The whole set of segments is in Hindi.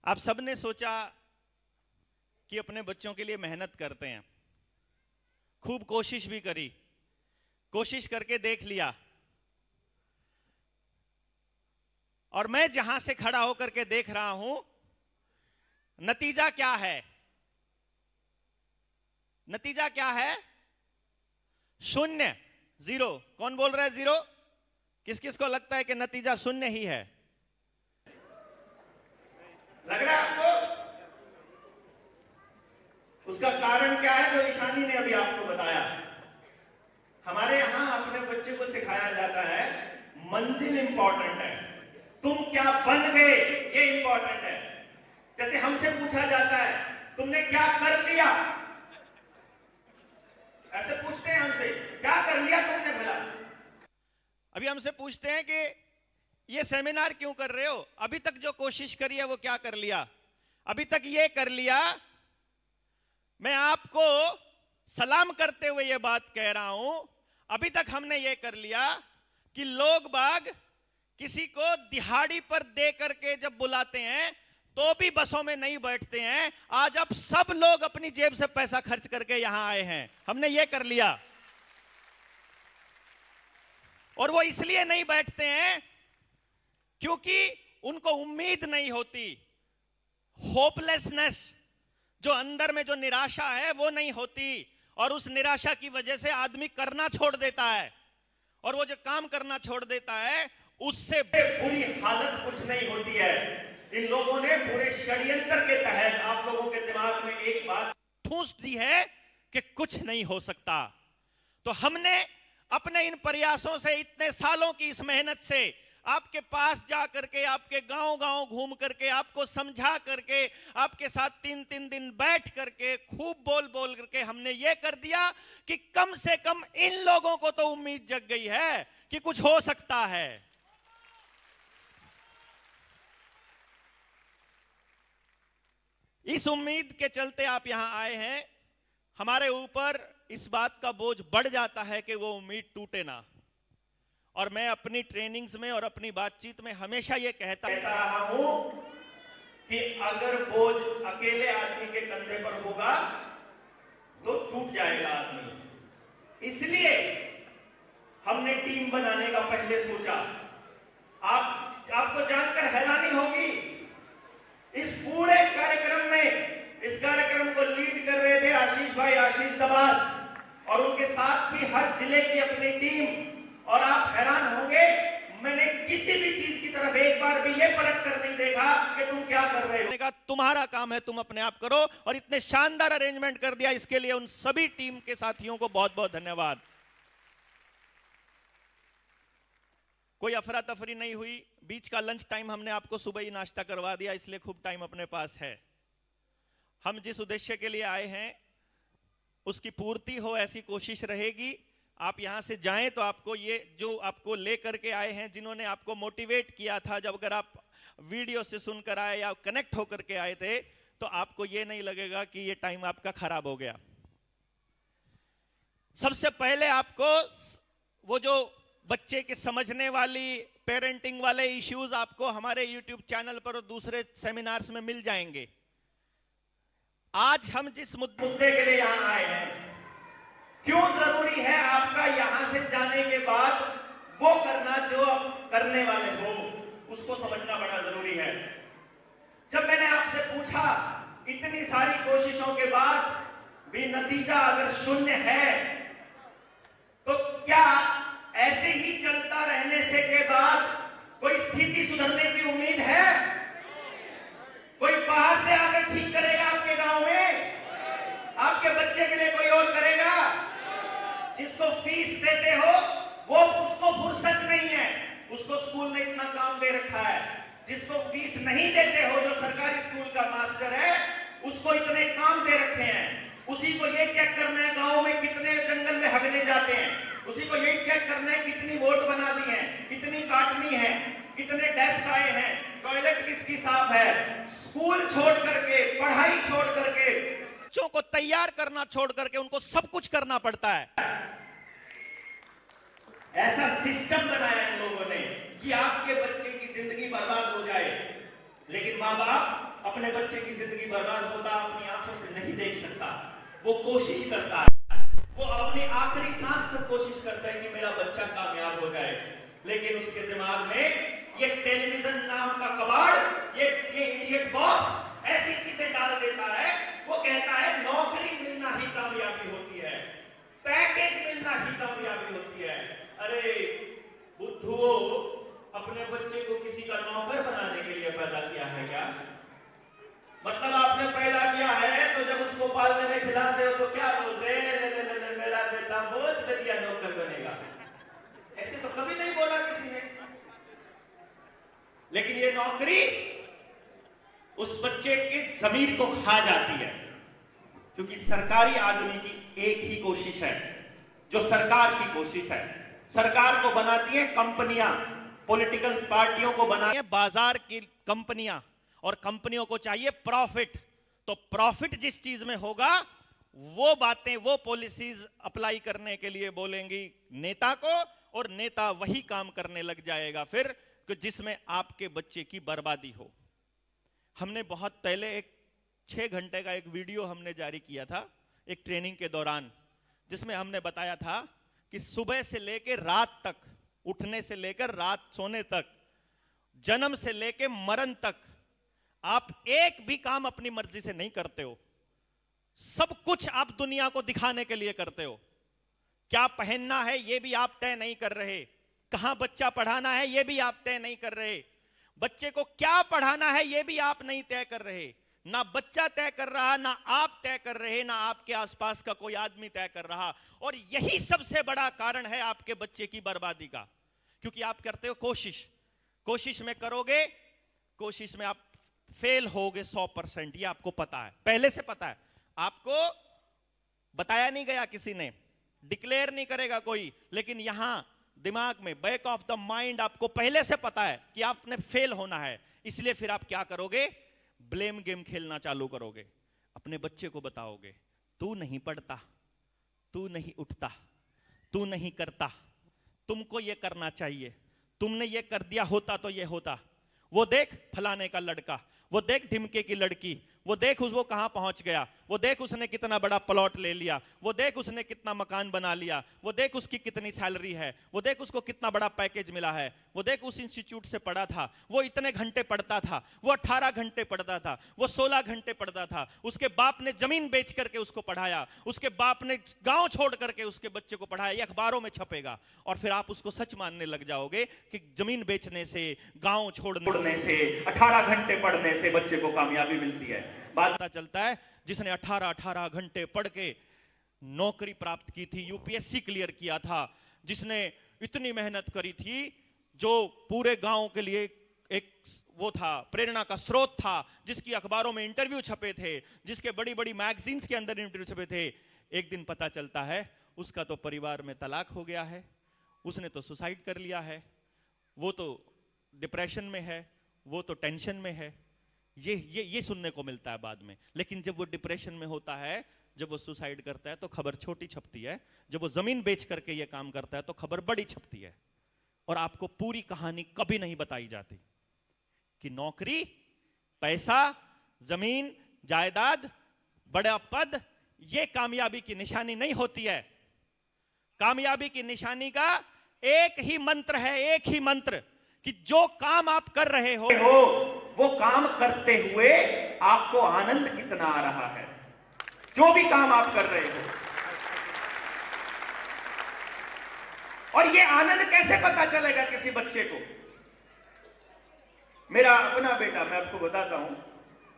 आप सबने सोचा कि अपने बच्चों के लिए मेहनत करते हैं, खूब कोशिश भी करी, कोशिश करके देख लिया, और मैं जहां से खड़ा होकर के देख रहा हूं, नतीजा क्या है? नतीजा क्या है? शून्य, जीरो। कौन बोल रहा है जीरो? किस किस को लगता है कि नतीजा शून्य ही है? लग रहा है आपको? उसका कारण क्या है जो ईशानी ने अभी आपको बताया? हमारे यहां अपने बच्चे को सिखाया जाता है मंजिल इंपॉर्टेंट है, तुम क्या बन गए ये इंपॉर्टेंट है। जैसे हमसे पूछा जाता है तुमने क्या कर लिया, ऐसे पूछते हैं हमसे, क्या कर लिया तुमने भला? अभी हमसे पूछते हैं कि ये सेमिनार क्यों कर रहे हो? अभी तक जो कोशिश करी है वो क्या कर लिया? अभी तक ये कर लिया। मैं आपको सलाम करते हुए ये बात कह रहा हूं, अभी तक हमने ये कर लिया कि लोग बाग किसी को दिहाड़ी पर दे करके जब बुलाते हैं तो भी बसों में नहीं बैठते हैं। आज अब सब लोग अपनी जेब से पैसा खर्च करके यहां आए हैं, हमने ये कर लिया। और वो इसलिए नहीं बैठते हैं क्योंकि उनको उम्मीद नहीं होती, होपलेसनेस, जो अंदर में जो निराशा है वो नहीं होती, और उस निराशा की वजह से आदमी करना छोड़ देता है, और वो जो काम करना छोड़ देता है उससे बुरी हालत कुछ नहीं होती है। इन लोगों ने पूरे षड्यंत्र के तहत आप लोगों के दिमाग में एक बात ठूंस दी है कि कुछ नहीं हो सकता। तो हमने अपने इन प्रयासों से, इतने सालों की इस मेहनत से, आपके पास जा करके, आपके गांव गांव घूम करके, आपको समझा करके, आपके साथ 3-3 दिन बैठ करके, खूब बोल बोल करके हमने ये कर दिया कि कम से कम इन लोगों को तो उम्मीद जग गई है कि कुछ हो सकता है। इस उम्मीद के चलते आप यहां आए हैं। हमारे ऊपर इस बात का बोझ बढ़ जाता है कि वो उम्मीद टूटे ना, और मैं अपनी ट्रेनिंग्स में और अपनी बातचीत में हमेशा ये कहता रहा हूं कि अगर बोझ अकेले आदमी के कंधे पर होगा तो टूट जाएगा आदमी। इसलिए हमने टीम बनाने का पहले सोचा। आपको जानकर हैरानी होगी, इस पूरे कार्यक्रम में, इस कार्यक्रम को लीड कर रहे थे आशीष भाई, आशीष दबास, और उनके साथ थी हर जिले की अपनी टीम। और आप हैरान होंगे, मैंने किसी भी चीज की तरफ एक बार भी ये परख कर नहीं देखा कि तुम क्या कर रहे हो। तुम्हारा काम है, तुम अपने आप करो, और इतने शानदार अरेंजमेंट कर दिया, इसके लिए उन सभी टीम के साथियों को बहुत बहुत धन्यवाद। कोई अफरा तफरी नहीं हुई, बीच का लंच टाइम हमने आपको सुबह ही नाश्ता करवा दिया, इसलिए खूब टाइम अपने पास है। हम जिस उद्देश्य के लिए आए हैं उसकी पूर्ति हो, ऐसी कोशिश रहेगी। आप यहां से जाएं तो आपको ये जो आपको लेकर के आए हैं, जिन्होंने आपको मोटिवेट किया था, जब अगर आप वीडियो से सुनकर आए या कनेक्ट होकर के आए थे, तो आपको ये नहीं लगेगा कि ये टाइम आपका खराब हो गया। सबसे पहले आपको वो जो बच्चे के समझने वाली, पेरेंटिंग वाले इश्यूज आपको हमारे YouTube चैनल पर और दूसरे सेमिनार्स में मिल जाएंगे। आज हम जिस मुद्दे के लिए यहां आए हैं, क्यों जरूरी है आपका यहां से जाने के बाद वो करना जो आप करने वाले हो, उसको समझना बड़ा जरूरी है। जब मैंने आपसे पूछा, इतनी सारी कोशिशों के बाद भी नतीजा अगर शून्य है, तो क्या ऐसे ही चलता रहने से के बाद कोई स्थिति सुधरने की उम्मीद है? कोई बाहर से आकर ठीक करेगा आपके गांव में? आपके बच्चे के लिए कोई और करेगा? जिसको फीस देते हो वो, उसको फुर्सत नहीं है, उसको स्कूल ने इतना काम दे रखा है। जिसको फीस नहीं देते हो, जो सरकारी स्कूल का मास्टर है, उसको इतने काम दे रखे हैं। उसी को ये चेक करना है गांव में कितने जंगल में हगने जाते हैं, उसी को यही चेक करना है कितनी वोट बना दी है, कितनी काटनी है, कितने डेस्क आए हैं, टॉयलेट किसकी साफ है। स्कूल छोड़ करके, पढ़ाई छोड़ करके, बच्चों को तैयार करना छोड़ करके उनको सब कुछ करना पड़ता है। ऐसा सिस्टम बनाया इन लोगों ने कि आपके बच्चे की जिंदगी बर्बाद हो जाए। लेकिन माँ बाप अपने बच्चे की जिंदगी बर्बाद होता अपनी आंखों से नहीं देख सकता, वो कोशिश करता है, वो अपनी आखिरी सांस तक कोशिश करता है कि मेरा बच्चा कामयाब हो जाए, लेकिन उसके दिमाग में ये टेलीविजन नाम का कबाड़, ये इडियट बॉस ऐसी चीजें डाल देता है। वो कहता है नौकरी मिलना ही कामयाबी होती है, पैकेज मिलना ही कामयाबी होती है। अरे बुद्धुओ, अपने बच्चे को किसी का नौकर बनाने के लिए पैदा किया है क्या? मतलब आपने पैदा किया है तो जब उसको पालने में खिलाते हो तो क्या बोलते हैं, मेरा बेटा बहुत बढ़िया नौकर बनेगा। ऐसे तो कभी नहीं बोला किसी ने। लेकिन ये नौकरी उस बच्चे के जमीर को खा जाती है, क्योंकि सरकारी आदमी की एक ही कोशिश है, जो सरकार की कोशिश है, सरकार को बनाती है कंपनियां, पॉलिटिकल पार्टियों को बनाती है बाजार की कंपनियां, और कंपनियों को चाहिए प्रॉफिट। तो प्रॉफिट जिस चीज में होगा वो बातें, वो पॉलिसीज अप्लाई करने के लिए बोलेंगी नेता को, और नेता वही काम करने लग जाएगा फिर कि जिसमें आपके बच्चे की बर्बादी हो। हमने बहुत पहले एक 6 घंटे का एक वीडियो हमने जारी किया था एक ट्रेनिंग के दौरान, जिसमें हमने बताया था कि सुबह से लेकर रात तक, उठने से लेकर रात सोने तक, जन्म से लेकर मरण तक, आप एक भी काम अपनी मर्जी से नहीं करते हो। सब कुछ आप दुनिया को दिखाने के लिए करते हो। क्या पहनना है ये भी आप तय नहीं कर रहे, कहां बच्चा पढ़ाना है ये भी आप तय नहीं कर रहे, बच्चे को क्या पढ़ाना है ये भी आप नहीं तय कर रहे। ना बच्चा तय कर रहा, ना आप तय कर रहे, ना आपके आसपास का कोई आदमी तय कर रहा। और यही सबसे बड़ा कारण है आपके बच्चे की बर्बादी का, क्योंकि आप करते हो कोशिश, कोशिश में करोगे, कोशिश में आप फेल होगे 100%, ये आपको पता है, पहले से पता है, आपको बताया नहीं गया, किसी ने डिक्लेयर नहीं करेगा कोई, लेकिन यहां दिमाग में, बैक ऑफ द माइंड, आपको पहले से पता है कि आपने फेल होना है। इसलिए फिर आप क्या करोगे? ब्लेम गेम खेलना चालू करोगे, अपने बच्चे को बताओगे तू नहीं पढ़ता, तू नहीं उठता, तू नहीं करता, तुमको ये करना चाहिए, तुमने ये कर दिया होता तो ये होता, वो देख फलाने का लड़का, वो देख ढिमके की लड़की, वो देख वो कहां पहुंच गया, वो देख उसने कितना बड़ा प्लॉट ले लिया, वो देख उसने कितना मकान बना लिया, वो देख उसकी कितनी सैलरी है, वो देख उसको कितना बड़ा पैकेज मिला है, वो देख उस इंस्टीट्यूट से पढ़ा था, वो इतने घंटे पढ़ता था, वो 18 घंटे पढ़ता था, वो 16 घंटे पढ़ता था, उसके बाप ने जमीन बेच करके उसको पढ़ाया, उसके बाप ने गांव छोड़ करके उसके बच्चे को पढ़ाया। ये अखबारों में छपेगा और फिर आप उसको सच मानने लग जाओगे कि जमीन बेचने से, गांव छोड़ने से, 18 घंटे पढ़ने से बच्चे को कामयाबी मिलती है। बात पता चलता है जिसने 18 घंटे पढ़ के नौकरी प्राप्त की थी, यूपीएससी क्लियर किया था, जिसने इतनी मेहनत करी थी, जो पूरे गांव के लिए एक वो था, प्रेरणा का स्रोत था, जिसकी अखबारों में इंटरव्यू छपे थे, जिसके बड़ी बड़ी मैगजीन्स के अंदर इंटरव्यू छपे थे, एक दिन पता चलता है उसका तो परिवार में तलाक हो गया है, उसने तो सुसाइड कर लिया है, वो तो डिप्रेशन में है, वो तो टेंशन में है। ये सुनने को मिलता है बाद में। लेकिन जब वो डिप्रेशन में होता है, जब वो सुसाइड करता है तो खबर छोटी छपती है, जब वो जमीन बेच करके ये काम करता है तो खबर बड़ी छपती है, और आपको पूरी कहानी कभी नहीं बताई जाती कि नौकरी, पैसा, जमीन, जायदाद, बड़ा पद, ये कामयाबी की निशानी नहीं होती है। कामयाबी की निशानी का एक ही मंत्र है, एक ही मंत्र, कि जो काम आप कर रहे हो वो काम करते हुए आपको आनंद कितना आ रहा है, जो भी काम आप कर रहे हो। और ये आनंद कैसे पता चलेगा किसी बच्चे को? मेरा अपना बेटा, मैं आपको बताता हूं,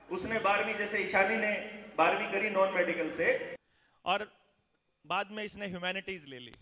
उसने 12वीं, जैसे ईशानी ने 12वीं करी नॉन मेडिकल से, और बाद में इसने ह्यूमैनिटीज ले ली।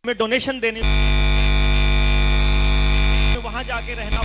में डोनेशन देनी, वहां जाके रहना।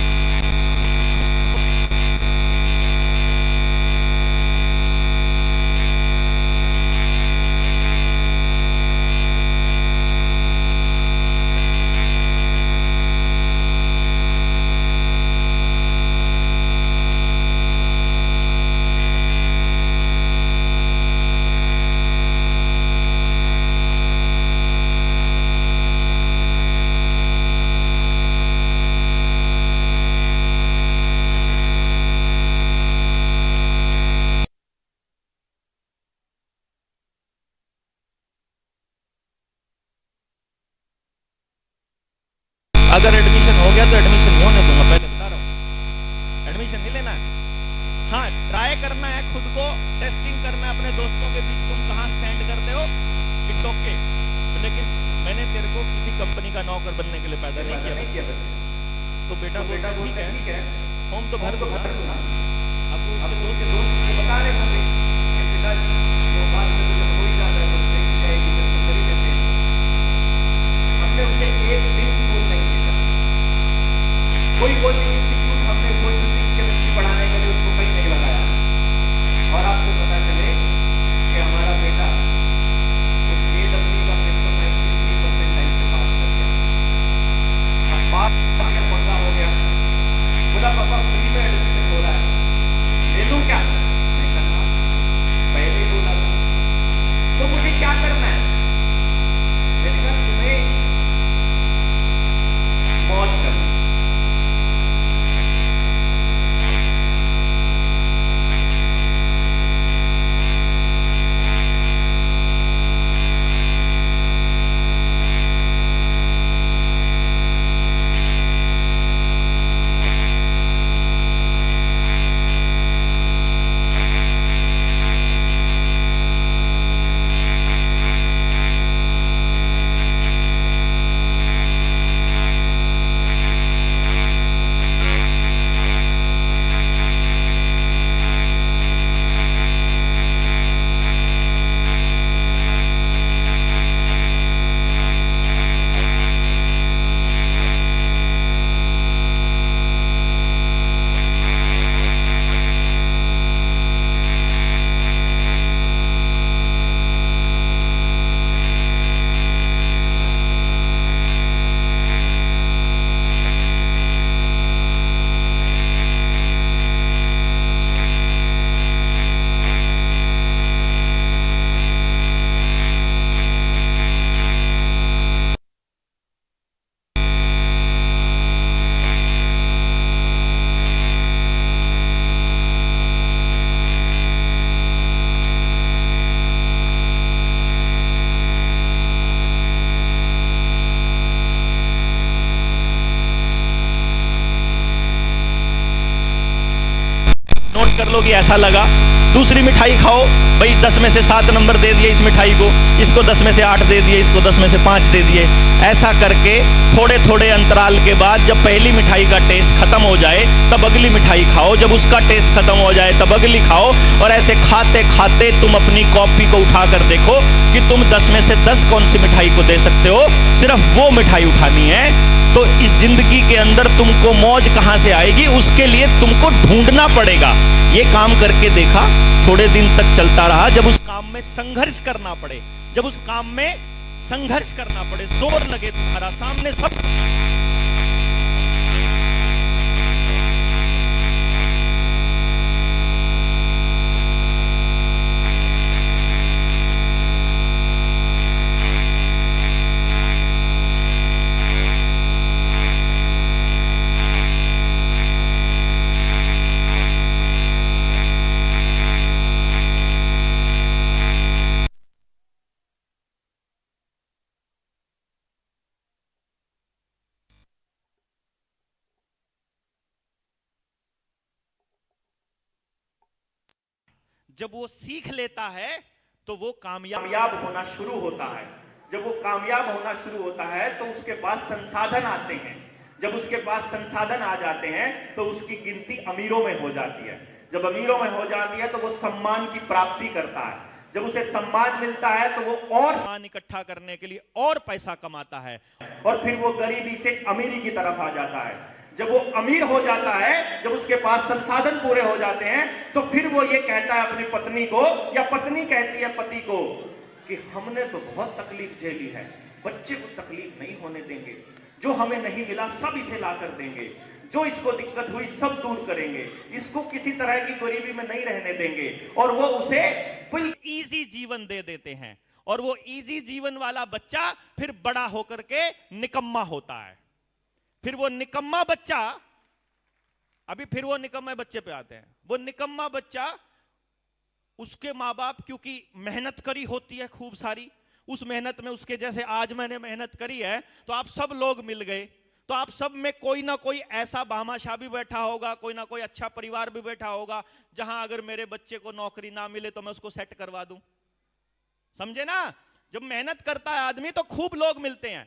अगर एडमिशन हो गया तो एडमिशन नहीं होने दूंगा, पहले बता रहा हूँ। एडमिशन नहीं लेना है, हाँ ट्राई करना है, खुद को टेस्टिंग करना है अपने दोस्तों के बीच, तुम कहाँ स्टैंड करते हो, इट्स ओके। लेकिन मैंने तेरे को किसी कंपनी का नौकर बनने के लिए पैदा नहीं किया। तो बेटा ठीक है, होम तो भर दूंगा। अब उसके दोस्त को बता रहे होंगे कि पिताजी जो बात में तो हो ही जाता है, तो देखी जाएगी जब तो करी देते हैं। हमने उसे एक दिन स्कूल नहीं भेजा, कोई कोचिंग इंस्टीट्यूट हमने कोई फिजिक्स केमिस्ट्री पढ़ाने के लिए उसको कहीं नहीं लगाया। और आपको पता चले कि हमारा बेटा उस AEE का पेपर 93% से पास कर गया। अब पास करके पढ़ना हो गया, बोला पापा फ्री में एडमिशन हो रहा है, ले लूं क्या? मैं कहा पहले ही बोला था, तो मुझे क्या करना है? मैंने कहा तुम्हें मौज करना। नोट कर लो कि ऐसा लगा। दूसरी मिठाई खाओ, भाई 10 में से 7 नंबर दे दिए इस मिठाई को, इसको 10 में से 8 दे दिए, इसको 10 में से 5 दे दिए। ऐसा करके थोड़े थोड़े अंतराल के बाद जब पहली मिठाई का टेस्ट खत्म हो जाए तब अगली मिठाई खाओ, जब उसका टेस्ट खत्म हो जाए तब अगली खाओ। और ऐसे खाते खाते तुम अपनी कॉपी को उठा कर देखो कि तुम 10 में से 10 कौन सी मिठाई को दे सकते हो, सिर्फ वो मिठाई उठानी है। तो इस जिंदगी के अंदर तुमको मौज कहां से आएगी, उसके लिए तुमको ढूंढना पड़ेगा। ये काम करके देखा, थोड़े दिन तक चलता रहा। जब उस काम में संघर्ष करना पड़े, जब उस काम में संघर्ष करना पड़े, जोर लगे तुम्हारा, सामने सब जब वो सीख लेता है तो वो कामयाब होना शुरू होता है। जब वो कामयाब होना शुरू होता है तो उसके पास संसाधन आते हैं। जब उसके पास संसाधन आ जाते हैं तो उसकी गिनती अमीरों में हो जाती है। जब अमीरों में हो जाती है तो वो सम्मान की प्राप्ति करता है। जब उसे सम्मान मिलता है तो वो और सम्मान इकट्ठा करने के लिए और पैसा कमाता है और फिर वो गरीबी से अमीरी की तरफ आ जाता है। जब वो अमीर हो जाता है, जब उसके पास संसाधन पूरे हो जाते हैं, तो फिर वो ये कहता है अपनी पत्नी को, या पत्नी कहती है पति को कि हमने तो बहुत तकलीफ झेली है, बच्चे को तकलीफ नहीं होने देंगे, जो हमें नहीं मिला सब इसे ला कर देंगे, जो इसको दिक्कत हुई सब दूर करेंगे, इसको किसी तरह की गरीबी में नहीं रहने देंगे। और वो उसे बिल्कुल इजी जीवन दे देते हैं और वो इजी जीवन वाला बच्चा फिर बड़ा होकर के निकम्मा होता है। फिर वो निकम्मा बच्चा, अभी फिर वो निकम्मे बच्चे पे आते हैं, वो निकम्मा बच्चा, उसके माँ बाप क्योंकि मेहनत करी होती है खूब सारी, उस मेहनत में उसके जैसे आज मैंने मेहनत करी है तो आप सब लोग मिल गए, तो आप सब में कोई ना कोई ऐसा भामाशाह भी बैठा होगा, कोई ना कोई अच्छा परिवार भी बैठा होगा जहां अगर मेरे बच्चे को नौकरी ना मिले तो मैं उसको सेट करवा दूं। समझे ना? जब मेहनत करता है आदमी तो खूब लोग मिलते हैं,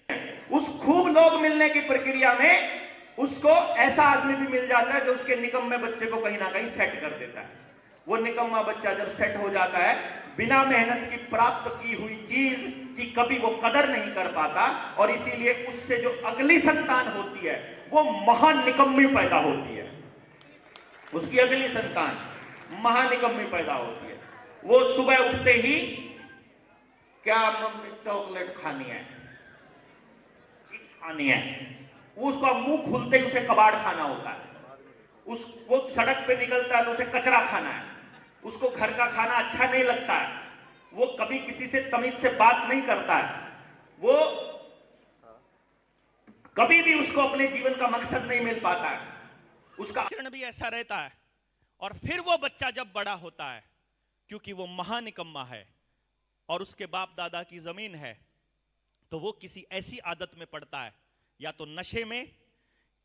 उस खूब लोग मिलने की प्रक्रिया में उसको ऐसा आदमी भी मिल जाता है जो उसके निकम्मे बच्चे को कहीं ना कहीं सेट कर देता है। वो निकम्मा बच्चा जब सेट हो जाता है, बिना मेहनत की प्राप्त की हुई चीज की कभी वो कदर नहीं कर पाता और इसीलिए उससे जो अगली संतान होती है वो महान निकम्मी पैदा होती है। उसकी अगली संतान महानिकम्मी पैदा होती है। वो सुबह उठते ही क्या मम्मी चॉकलेट खानी है, खानी है, वो उसका मुंह खुलते ही उसे कबाड़ खाना होता है। वो सड़क पे निकलता है तो उसे कचरा खाना है, उसको घर का खाना अच्छा नहीं लगता है, वो कभी किसी से तमीज से बात नहीं करता है, वो कभी भी उसको अपने जीवन का मकसद नहीं मिल पाता है, उसका आचरण भी ऐसा रहता है। और फिर वो बच्चा जब बड़ा होता है, क्योंकि वो महानिकम्मा है और उसके बाप दादा की जमीन है, तो वो किसी ऐसी आदत में पड़ता है, या तो नशे में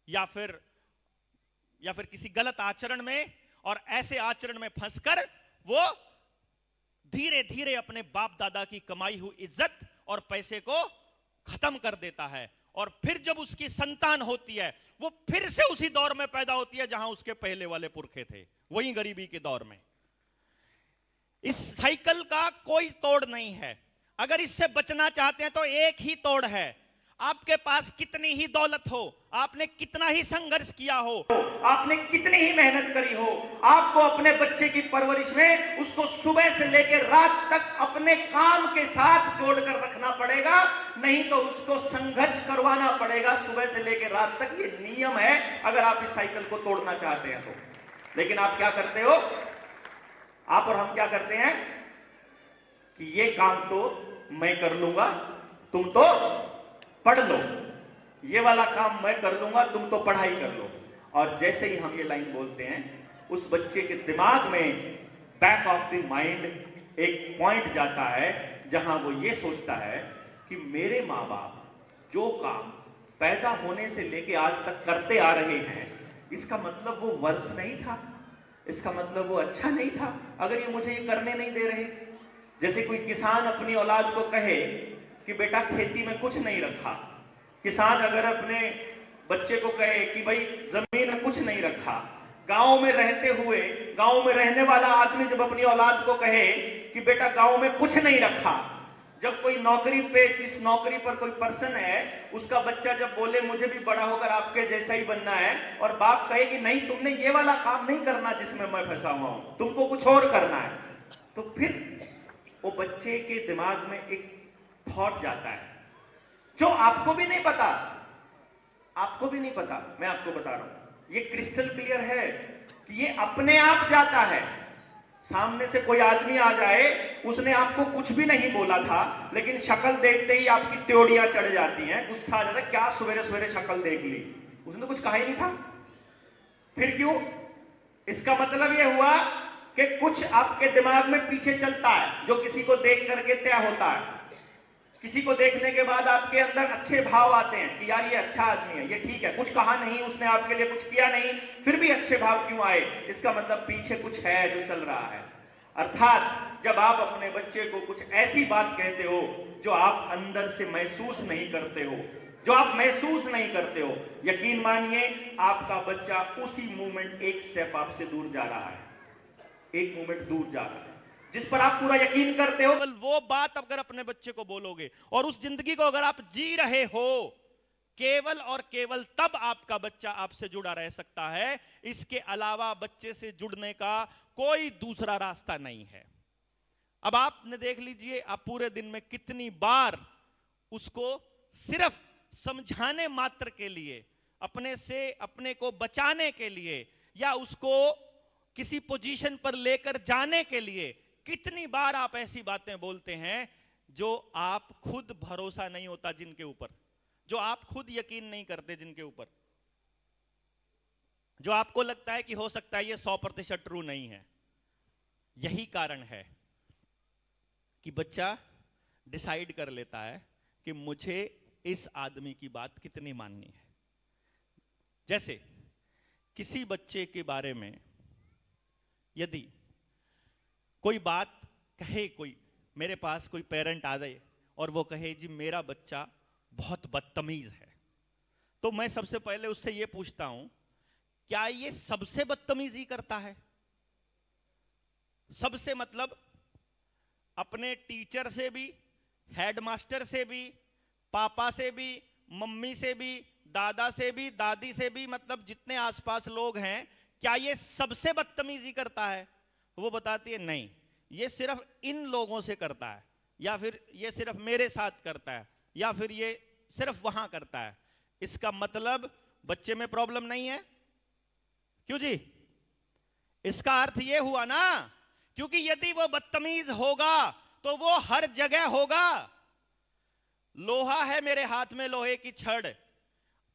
या फिर किसी गलत आचरण में, और ऐसे आचरण में फंसकर वो धीरे धीरे अपने बाप दादा की कमाई हुई इज्जत और पैसे को खत्म कर देता है। और फिर जब उसकी संतान होती है, वो फिर से उसी दौर में पैदा होती है जहां उसके पहले वाले पुरखे थे, वही गरीबी के दौर में। इस साइकिल का कोई तोड़ नहीं है। अगर इससे बचना चाहते हैं तो एक ही तोड़ है, आपके पास कितनी ही दौलत हो, आपने कितना ही संघर्ष किया हो, आपने कितनी ही मेहनत करी हो, आपको अपने बच्चे की परवरिश में उसको सुबह से लेकर रात तक अपने काम के साथ जोड़कर रखना पड़ेगा, नहीं तो उसको संघर्ष करवाना पड़ेगा सुबह से लेकर रात तक। ये नियम है अगर आप इस साइकिल को तोड़ना चाहते हैं तो। लेकिन आप क्या करते हो, आप और हम क्या करते हैं कि ये काम तो मैं कर लूंगा, तुम तो पढ़ लो, ये वाला काम मैं कर लूंगा, तुम तो पढ़ाई कर लो। और जैसे ही हम ये लाइन बोलते हैं, उस बच्चे के दिमाग में बैक ऑफ द माइंड एक पॉइंट जाता है जहां वो ये सोचता है कि मेरे माँ बाप जो काम पैदा होने से लेके आज तक करते आ रहे हैं, इसका मतलब वो वर्थ नहीं था, इसका मतलब वो अच्छा नहीं था अगर ये मुझे ये करने नहीं दे रहे। जैसे कोई किसान अपनी औलाद को कहे कि बेटा खेती में कुछ नहीं रखा, किसान अगर अपने बच्चे को कहे कि भाई जमीन में कुछ नहीं रखा, गांव में रहते हुए, गांव में रहने वाला आदमी जब अपनी औलाद को कहे कि बेटा गांव में कुछ नहीं रखा, जब कोई नौकरी पे, जिस नौकरी पर कोई पर्सन है, उसका बच्चा जब बोले मुझे भी बड़ा होकर आपके जैसा ही बनना है, और बाप कहे कि नहीं तुमने ये वाला काम नहीं करना जिसमें मैं फंसा हुआ हूं, तुमको कुछ और करना है, तो फिर वो बच्चे के दिमाग में एक थॉट जाता है जो आपको भी नहीं पता, आपको भी नहीं पता, मैं आपको बता रहा हूं, ये क्रिस्टल क्लियर है कि ये अपने आप जाता है। सामने से कोई आदमी आ जाए, उसने आपको कुछ भी नहीं बोला था, लेकिन शक्ल देखते ही आपकी त्योड़ियां चढ़ जाती हैं, गुस्सा आ जाता है, क्या सवेरे सवेरे शक्ल देख ली, उसने कुछ कहा ही नहीं था। फिर क्यों? इसका मतलब यह हुआ कि कुछ आपके दिमाग में पीछे चलता है जो किसी को देख करके तय होता है। किसी को देखने के बाद आपके अंदर अच्छे भाव आते हैं कि यार ये अच्छा आदमी है, ये ठीक है, कुछ कहा नहीं, उसने आपके लिए कुछ किया नहीं, फिर भी अच्छे भाव क्यों आए? इसका मतलब पीछे कुछ है जो चल रहा है। अर्थात जब आप अपने बच्चे को कुछ ऐसी बात कहते हो जो आप अंदर से महसूस नहीं करते हो, जो आप महसूस नहीं करते हो, यकीन मानिए आपका बच्चा उसी मोमेंट एक स्टेप आपसे दूर जा रहा है, एक मोमेंट दूर जा रहा है। जिस पर आप पूरा यकीन करते हो, वो बात अगर अपने बच्चे को बोलोगे और उस जिंदगी को अगर आप जी रहे हो, केवल और केवल तब आपका बच्चा आपसे जुड़ा रह सकता है। इसके अलावा बच्चे से जुड़ने का कोई दूसरा रास्ता नहीं है। अब आपने देख लीजिए, आप पूरे दिन में कितनी बार उसको सिर्फ समझाने मात्र के लिए, अपने से अपने को बचाने के लिए, या उसको किसी पोजीशन पर लेकर जाने के लिए कितनी बार आप ऐसी बातें बोलते हैं जो आप खुद भरोसा नहीं होता जिनके ऊपर, जो आप खुद यकीन नहीं करते जिनके ऊपर, जो आपको लगता है कि हो सकता है ये 100% ट्रू नहीं है। यही कारण है कि बच्चा डिसाइड कर लेता है कि मुझे इस आदमी की बात कितनी माननी है। जैसे किसी बच्चे के बारे में यदि कोई बात कहे, कोई मेरे पास कोई पेरेंट आ जाए और वो कहे जी मेरा बच्चा बहुत बदतमीज है, तो मैं सबसे पहले उससे ये पूछता हूं, क्या ये सबसे बदतमीजी करता है? सबसे मतलब अपने टीचर से भी, हेडमास्टर से भी, पापा से भी, मम्मी से भी, दादा से भी, दादी से भी, मतलब जितने आसपास लोग हैं, क्या ये सबसे बदतमीजी करता है? वो बताती है नहीं, ये सिर्फ इन लोगों से करता है, या फिर ये सिर्फ मेरे साथ करता है, या फिर ये सिर्फ वहां करता है। इसका मतलब बच्चे में प्रॉब्लम नहीं है। क्यों जी? इसका अर्थ ये हुआ ना, क्योंकि यदि वो बदतमीज होगा तो वो हर जगह होगा। लोहा है मेरे हाथ में, लोहे की छड़,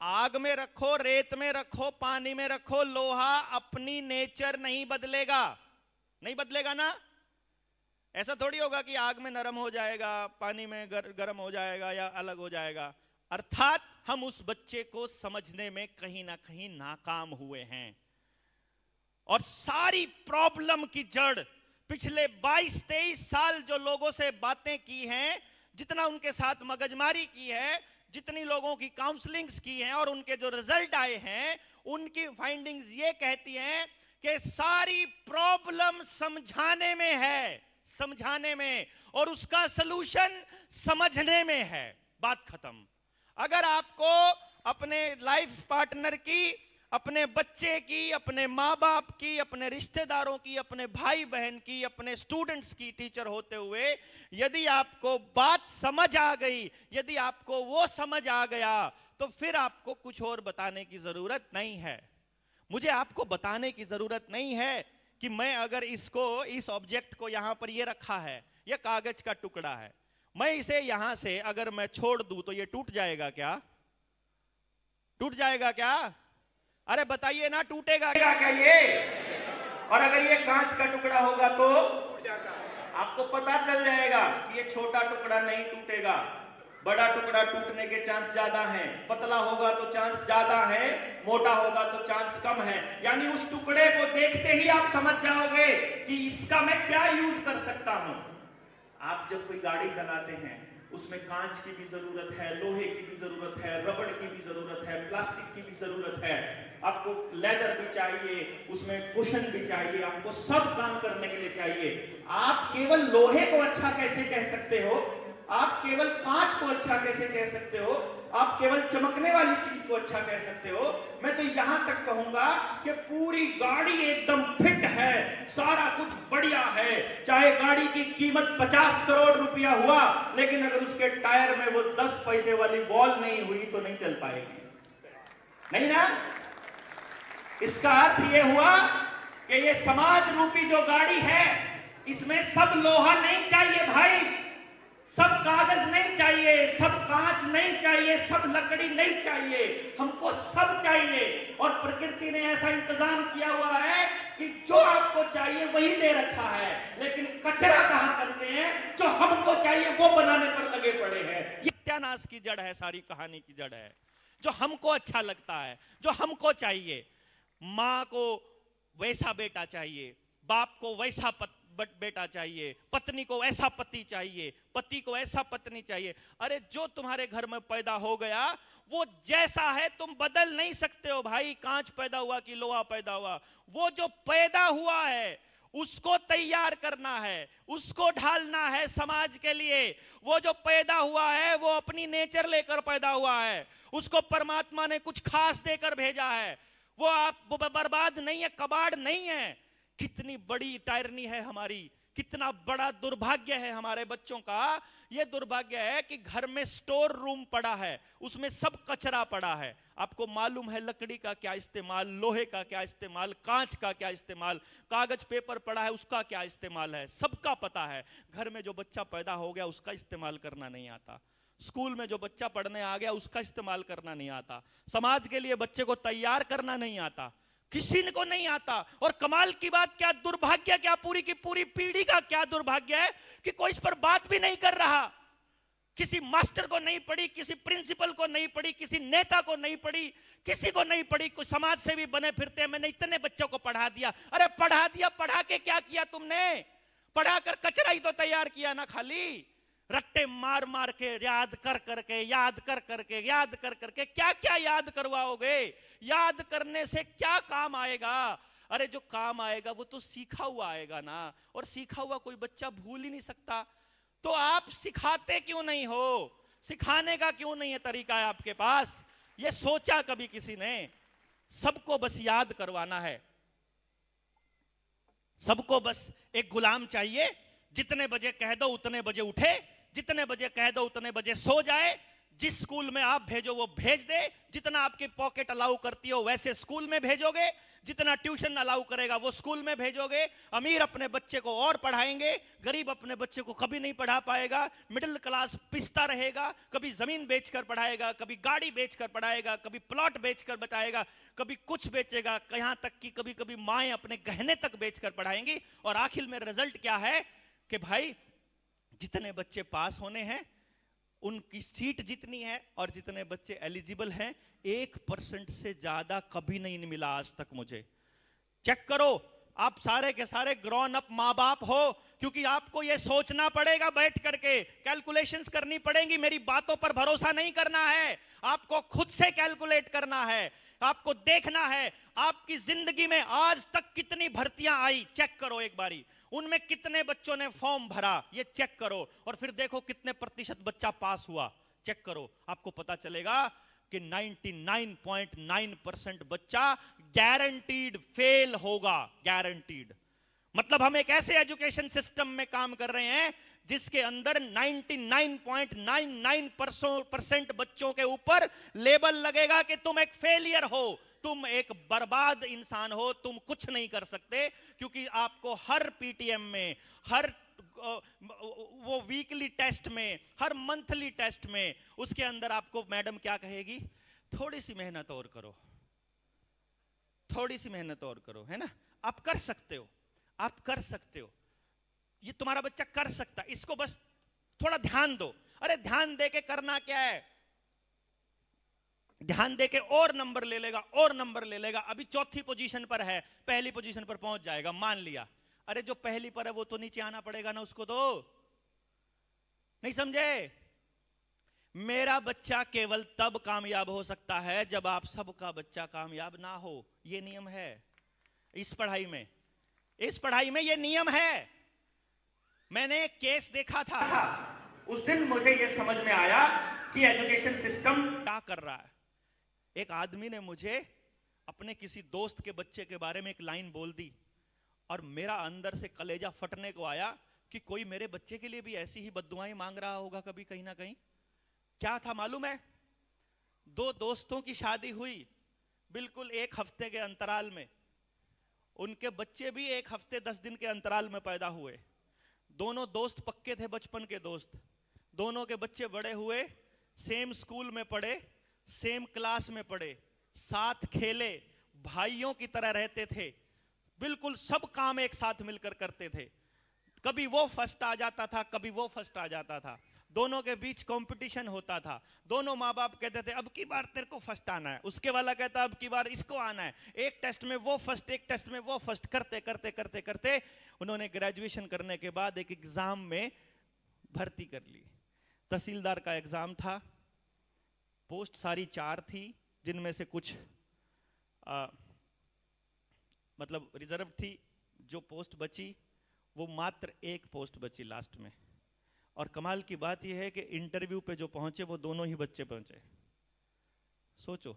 आग में रखो, रेत में रखो, पानी में रखो, लोहा अपनी नेचर नहीं बदलेगा। नहीं बदलेगा ना? ऐसा थोड़ी होगा कि आग में नरम हो जाएगा, पानी में गर्म हो जाएगा या अलग हो जाएगा। अर्थात हम उस बच्चे को समझने में कहीं ना कहीं नाकाम हुए हैं। और सारी प्रॉब्लम की जड़ पिछले 22-23 साल जो लोगों से बातें की हैं, जितना उनके साथ मगजमारी की है, जितनी लोगों की काउंसलिंग्स की हैं और उनके जो रिजल्ट आए हैं, उनकी फाइंडिंग्स ये कहती हैं कि सारी प्रॉब्लम समझाने में है, समझाने में, और उसका सलूशन समझने में है। बात खत्म। अगर आपको अपने लाइफ पार्टनर की, अपने बच्चे की, अपने माँ बाप की, अपने रिश्तेदारों की, अपने भाई बहन की, अपने स्टूडेंट्स की टीचर होते हुए यदि आपको बात समझ आ गई, यदि आपको वो समझ आ गया, तो फिर आपको कुछ और बताने की जरूरत नहीं है। मुझे आपको बताने की जरूरत नहीं है कि मैं अगर इसको, इस ऑब्जेक्ट को यहां पर ये रखा है, ये कागज का टुकड़ा है, मैं इसे यहां से अगर मैं छोड़ दूं तो ये टूट जाएगा क्या? टूट जाएगा क्या? अरे बताइए ना, टूटेगा क्या ये? और अगर ये कांच का टुकड़ा होगा तो आपको पता चल जाएगा कि ये छोटा टुकड़ा नहीं टूटेगा, बड़ा टुकड़ा टूटने के चांस ज्यादा हैं। पतला होगा तो चांस ज्यादा है, मोटा होगा तो चांस कम है। यानी उस टुकड़े को देखते ही आप समझ जाओगे कि इसका मैं क्या यूज कर सकता हूं। आप जब कोई गाड़ी चलाते हैं, उसमें कांच की भी जरूरत है, लोहे की भी जरूरत है, रबड़ की भी जरूरत है, प्लास्टिक की भी जरूरत है, आपको लेदर भी चाहिए, उसमें कुशन भी चाहिए, आपको सब काम करने के लिए चाहिए। आप केवल लोहे को अच्छा कैसे कह सकते हो? आप केवल कांच को अच्छा कैसे कह सकते हो? आप केवल चमकने वाली चीज को अच्छा कह सकते हो? मैं तो यहां तक कहूंगा कि पूरी गाड़ी एकदम फिट है, सारा कुछ बढ़िया है, चाहे गाड़ी की कीमत 50 करोड़ रुपया हुआ, लेकिन अगर उसके टायर में वो 10 पैसे वाली बॉल नहीं हुई तो नहीं चल पाएगी। नहीं ना? इसका अर्थ यह हुआ कि ये समाज रूपी जो गाड़ी है, इसमें सब लोहा नहीं चाहिए भाई, सब कागज नहीं चाहिए, सब कांच नहीं चाहिए, सब लकड़ी नहीं चाहिए, हमको सब चाहिए। और प्रकृति ने ऐसा इंतजाम किया हुआ है कि जो आपको चाहिए वही दे रखा है, लेकिन कचरा कहां करते हैं? जो हमको चाहिए वो बनाने पर लगे पड़े हैं। ये सत्यानाश की जड़ है, सारी कहानी की जड़ है। जो हमको अच्छा लगता है, जो हमको चाहिए, माँ को वैसा बेटा चाहिए, बाप को वैसा बेटा चाहिए, पत्नी को ऐसा पति चाहिए, पति को ऐसा पत्नी चाहिए। अरे जो तुम्हारे घर में पैदा हो गया वो जैसा है तुम बदल नहीं सकते हो भाई। कांच पैदा हुआ कि लोहा पैदा हुआ, वो जो पैदा हुआ है उसको तैयार करना है, उसको ढालना है समाज के लिए। वो जो पैदा हुआ है वो अपनी नेचर लेकर पैदा हुआ है, उसको परमात्मा ने कुछ खास देकर भेजा है। वो आप बर्बाद नहीं है, कबाड़ नहीं है। कितनी बड़ी टायरनी है हमारी, कितना बड़ा दुर्भाग्य है हमारे बच्चों का। यह दुर्भाग्य है कि घर में स्टोर रूम पड़ा है, उसमें सब कचरा पड़ा है। आपको मालूम है लकड़ी का क्या इस्तेमाल, लोहे का क्या इस्तेमाल, कांच का क्या इस्तेमाल, कागज पेपर पड़ा है उसका क्या इस्तेमाल है, सबका पता है। घर में जो बच्चा पैदा हो गया उसका इस्तेमाल करना नहीं आता, स्कूल में जो बच्चा पढ़ने आ गया उसका इस्तेमाल करना नहीं आता, समाज के लिए बच्चे को तैयार करना नहीं आता, किसी को नहीं आता। और कमाल की बात, क्या दुर्भाग्य, क्या पूरी की पूरी पीढ़ी का क्या दुर्भाग्य है कि कोई इस पर बात भी नहीं कर रहा। किसी मास्टर को नहीं पड़ी, किसी प्रिंसिपल को नहीं पड़ी, किसी नेता को नहीं पड़ी, किसी को नहीं पड़ी। कुछ समाज से भी बने फिरते हैं, मैंने इतने बच्चों को पढ़ा दिया। अरे पढ़ा दिया, पढ़ा के क्या किया तुमने? पढ़ाकर कचरा ही तो तैयार किया ना, खाली रट्टे मार मार के, याद कर करके, याद कर करके, याद कर करके क्या क्या याद करवाओगे? याद करने से क्या काम आएगा? अरे जो काम आएगा वो तो सीखा हुआ आएगा ना, और सीखा हुआ कोई बच्चा भूल ही नहीं सकता। तो आप सिखाते क्यों नहीं हो? सिखाने का क्यों नहीं है तरीका है आपके पास? ये सोचा कभी किसी ने? सबको बस याद करवाना है, सबको बस एक गुलाम चाहिए। जितने बजे कह दो उतने बजे उठे, जितने बजे कह दो उतने बजे सो जाए, जिस स्कूल में आप भेजो वो भेज दे, जितना आपकी पॉकेट अलाउ करती हो वैसे स्कूल में भेजोगे, जितना ट्यूशन अलाउ करेगा वो स्कूल में भेजोगे। अमीर अपने बच्चे को और पढ़ाएंगे, गरीब अपने बच्चे को कभी नहीं पढ़ा पाएगा। मिडिल क्लास पिसता रहेगा, कभी जमीन बेचकर पढ़ाएगा, कभी गाड़ी बेचकर पढ़ाएगा, कभी प्लॉट बेचकर बचाएगा, कभी कुछ बेचेगा, यहां तक कि कभी कभी माएं अपने गहने तक बेचकर पढ़ाएंगी। और आखिर में रिजल्ट क्या है कि भाई जितने बच्चे पास होने हैं उनकी सीट जितनी है, और जितने बच्चे एलिजिबल हैं 1% से ज्यादा कभी नहीं मिला आज तक मुझे। चेक करो, आप सारे के सारे ग्रोन अप माँ बाप हो, क्योंकि आपको यह सोचना पड़ेगा, बैठ करके कैलकुलेशंस करनी पड़ेंगी। मेरी बातों पर भरोसा नहीं करना है, आपको खुद से कैलकुलेट करना है। आपको देखना है आपकी जिंदगी में आज तक कितनी भर्तियां आई, चेक करो एक बारी। उनमें कितने बच्चों ने फॉर्म भरा, ये चेक करो। और फिर देखो कितने प्रतिशत बच्चा पास हुआ, चेक करो। आपको पता चलेगा कि 99.9% बच्चा गारंटीड फेल होगा, गारंटीड। मतलब हम एक ऐसे एजुकेशन सिस्टम में काम कर रहे हैं जिसके अंदर 99.99% बच्चों के ऊपर लेबल लगेगा कि तुम एक फेलियर हो, तुम एक बर्बाद इंसान हो, तुम कुछ नहीं कर सकते। क्योंकि आपको हर पीटीएम में, हर वो वीकली टेस्ट में, हर मंथली टेस्ट में, उसके अंदर आपको मैडम क्या कहेगी? थोड़ी सी मेहनत और करो, थोड़ी सी मेहनत और करो, है ना? आप कर सकते हो, आप कर सकते हो, ये तुम्हारा बच्चा कर सकता है, इसको बस थोड़ा ध्यान दो। अरे ध्यान दे के करना क्या है? ध्यान दे के और नंबर ले लेगा, और नंबर ले लेगा। अभी चौथी पोजीशन पर है, पहली पोजीशन पर पहुंच जाएगा, मान लिया। अरे जो पहली पर है वो तो नीचे आना पड़ेगा ना उसको, तो नहीं समझे? मेरा बच्चा केवल तब कामयाब हो सकता है जब आप सबका बच्चा कामयाब ना हो। ये नियम है इस पढ़ाई में, इस पढ़ाई में ये नियम है। मैंने एक केस देखा था, उस दिन मुझे ये समझ में आया कि एजुकेशन सिस्टम क्या कर रहा है। एक आदमी ने मुझे अपने किसी दोस्त के बच्चे के बारे में एक लाइन बोल दी, और मेरा अंदर से कलेजा फटने को आया कि कोई मेरे बच्चे के लिए भी ऐसी ही बद्दुआएं मांग रहा होगा कभी, कहीं ना कहीं। क्या था मालूम है? दो दोस्तों की शादी हुई बिल्कुल एक हफ्ते के अंतराल में, उनके बच्चे भी एक हफ्ते 10 दिन के अंतराल में पैदा हुए। दोनों दोस्त पक्के थे, बचपन के दोस्त। दोनों के बच्चे बड़े हुए, सेम स्कूल में पढ़े, सेम क्लास में पढ़े, साथ खेले, भाइयों की तरह रहते थे, बिल्कुल सब काम एक साथ मिलकर करते थे। कभी वो फर्स्ट आ जाता था, कभी वो फर्स्ट आ जाता था। दोनों के बीच कंपटीशन होता था। दोनों माँ बाप कहते थे अब की बार तेरे को फर्स्ट आना है, उसके वाला कहता अब की बार इसको आना है। एक टेस्ट में वो फर्स्ट, एक टेस्ट में वो फर्स्ट, करते करते करते करते उन्होंने ग्रेजुएशन करने के बाद एक एग्जाम में भर्ती कर ली। तहसीलदार का एग्जाम था, पोस्ट सारी 4 थी, जिनमें से कुछ मतलब रिजर्व थी, जो पोस्ट बची वो मात्र एक पोस्ट बची लास्ट में। और कमाल की बात यह है कि इंटरव्यू पे जो पहुंचे वो दोनों ही बच्चे पहुंचे। सोचो,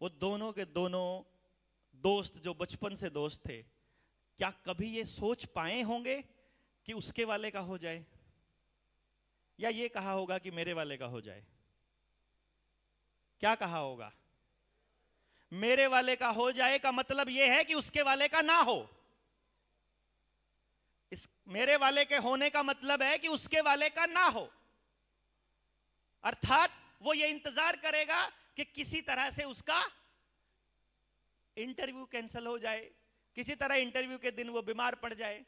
वो दोनों के दोनों दोस्त जो बचपन से दोस्त थे, क्या कभी ये सोच पाए होंगे कि उसके वाले का हो जाए, या ये कहा होगा कि मेरे वाले का हो जाए? क्या कहा होगा? मेरे वाले का हो जाए का मतलब यह है कि उसके वाले का ना हो। इस मेरे वाले के होने का मतलब है कि उसके वाले का ना हो। अर्थात वो ये इंतजार करेगा कि किसी तरह से उसका इंटरव्यू कैंसिल हो जाए, किसी तरह इंटरव्यू के दिन वो बीमार पड़ जाए,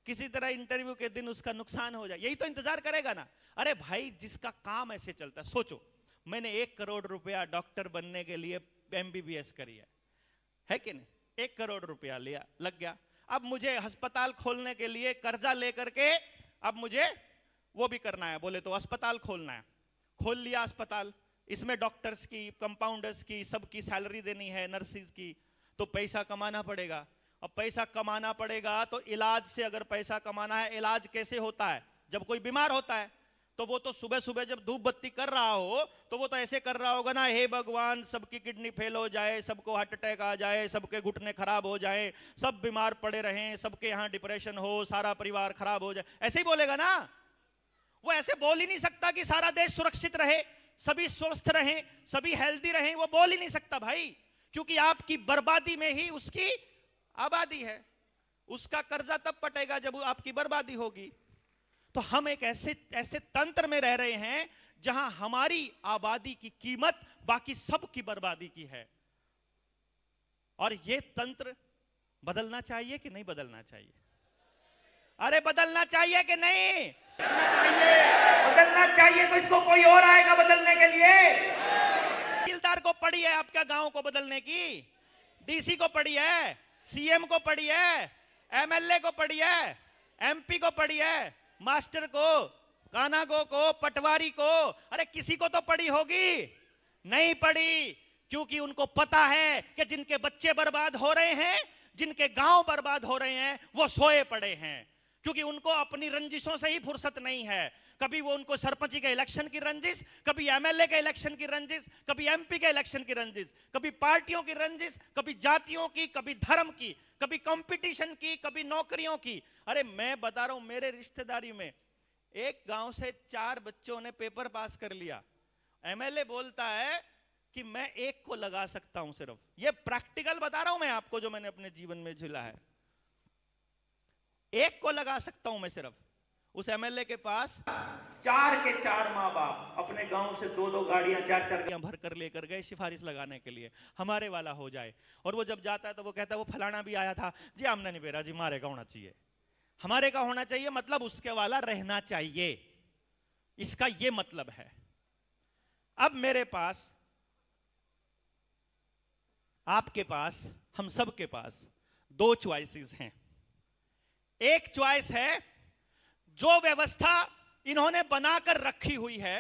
किसी तरह इंटरव्यू के दिन उसका नुकसान हो जाए। यही तो इंतजार करेगा ना। अरे भाई, जिसका काम ऐसे चलता है, सोचो मैंने 1 करोड़ रुपया डॉक्टर बनने के लिए MBBS करी है कि नहीं? 1 करोड़ रुपया लिया, लग गया। अब मुझे अस्पताल खोलने के लिए कर्जा लेकर के अब मुझे वो भी करना है, बोले तो अस्पताल खोलना है। खोल लिया अस्पताल, इसमें डॉक्टर्स की, कंपाउंडर्स की, सबकी सैलरी देनी है, नर्सिस की, तो पैसा कमाना पड़ेगा। अब पैसा कमाना पड़ेगा तो इलाज से, अगर पैसा कमाना है, इलाज कैसे होता है? जब कोई बीमार होता है तो वो तो सुबह सुबह जब धूप बत्ती कर रहा हो तो वो तो ऐसे कर रहा होगा ना, हे भगवान सबकी किडनी फेल हो जाए, सबको हार्ट अटैक आ जाए, सबके घुटने खराब हो जाए, सब बीमार पड़े रहें, सबके यहाँ डिप्रेशन हो, सारा परिवार खराब हो जाए, ऐसे ही बोलेगा ना। वो ऐसे बोल ही नहीं सकता कि सारा देश सुरक्षित रहे, सभी स्वस्थ रहें, सभी हेल्दी रहें। वो बोल ही नहीं सकता भाई, क्योंकि आपकी बर्बादी में ही उसकी आबादी है। उसका कर्जा तब पटेगा जब आपकी बर्बादी होगी। तो हम एक ऐसे तंत्र में रह रहे हैं जहां हमारी आबादी की कीमत बाकी सब की बर्बादी की है। और यह तंत्र बदलना चाहिए कि नहीं बदलना चाहिए? अरे बदलना चाहिए कि नहीं? बदलना चाहिए। तो इसको कोई और आएगा बदलने के लिए। तहसीलदार को पड़ी है आपका गांव को बदलने की, DC को पड़ी है, CM को पड़ी है, MLA को पड़ी है, MP को पड़ी है, मास्टर को, कानागो को, पटवारी को, अरे किसी को तो पड़ी होगी। नहीं पड़ी, क्योंकि उनको पता है कि जिनके बच्चे बर्बाद हो रहे हैं, जिनके गांव बर्बाद हो रहे हैं, वो सोए पड़े हैं। क्योंकि उनको अपनी रंजिशों से ही फुर्सत नहीं है। कभी वो उनको सरपंची के इलेक्शन की रंजिश, कभी MLA के इलेक्शन की रंजिश, कभी MP के इलेक्शन की रंजिश, कभी पार्टियों की रंजिश, कभी जातियों की, कभी धर्म की, कभी कंपटीशन की, कभी नौकरियों की। अरे मैं बता रहा हूं, मेरे रिश्तेदारी में एक गांव से 4 बच्चों ने पेपर पास कर लिया। MLA बोलता है कि मैं एक को लगा सकता हूं सिर्फ। ये प्रैक्टिकल बता रहा हूं मैं आपको, जो मैंने अपने जीवन में झेला है। एक को लगा सकता हूं मैं सिर्फ। उस MLA के पास 4 के 4 माँ बाप अपने गांव से 2-2 गाड़ियां, 4-4 गाड़ियां भर कर लेकर गए सिफारिश लगाने के लिए, हमारे वाला हो जाए। और वो जब जाता है तो वो कहता है वो फलाना भी आया था जी, आमना नहीं बेरा जी, मारे का होना चाहिए, हमारे का होना चाहिए, मतलब उसके वाला रहना चाहिए। इसका ये मतलब है। अब मेरे पास, आपके पास, हम सब के पास 2 चॉइसेस हैं। एक चॉइस है, जो व्यवस्था इन्होंने बनाकर रखी हुई है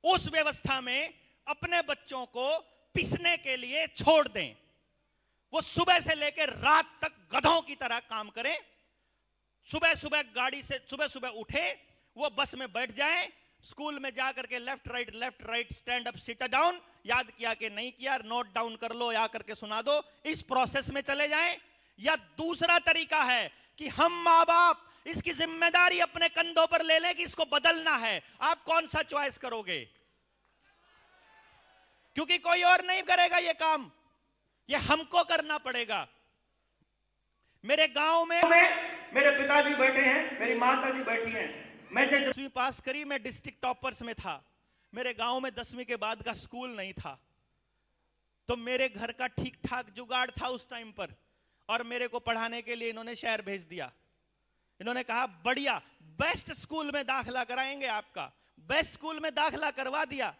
उस व्यवस्था में अपने बच्चों को पिसने के लिए छोड़ दें। वो सुबह से लेकर रात तक गधों की तरह काम करें। सुबह सुबह गाड़ी से सुबह सुबह उठे, वो बस में बैठ जाएं, स्कूल में जाकर के left right stand up sit down, याद किया कि नहीं किया, नोट डाउन कर लो या करके सुना दो, इस प्रोसेस में चले जाएं। या दूसरा तरीका है कि हम माँ बाप इसकी जिम्मेदारी अपने कंधों पर ले लें कि इसको बदलना है। आप कौन सा चॉइस करोगे? क्योंकि कोई और नहीं करेगा ये काम, ये हमको करना पड़ेगा। मेरे गांव में मेरे पिताजी बैठे हैं, मेरी माताजी बैठी हैं। मैं जब 10वीं पास करी, मैं डिस्ट्रिक्ट टॉपर्स में था। मेरे गांव में 10वीं के बाद का स्कूल नहीं था, तो मेरे घर का ठीक ठाक जुगाड़ था उस टाइम पर, और मेरे को पढ़ाने के लिए इन्होंने शहर भेज दिया। इन्होंने कहा बढ़िया, बेस्ट स्कूल में दाखिला कराएंगे आपका। बेस्ट स्कूल में दाखिला करवा दिया।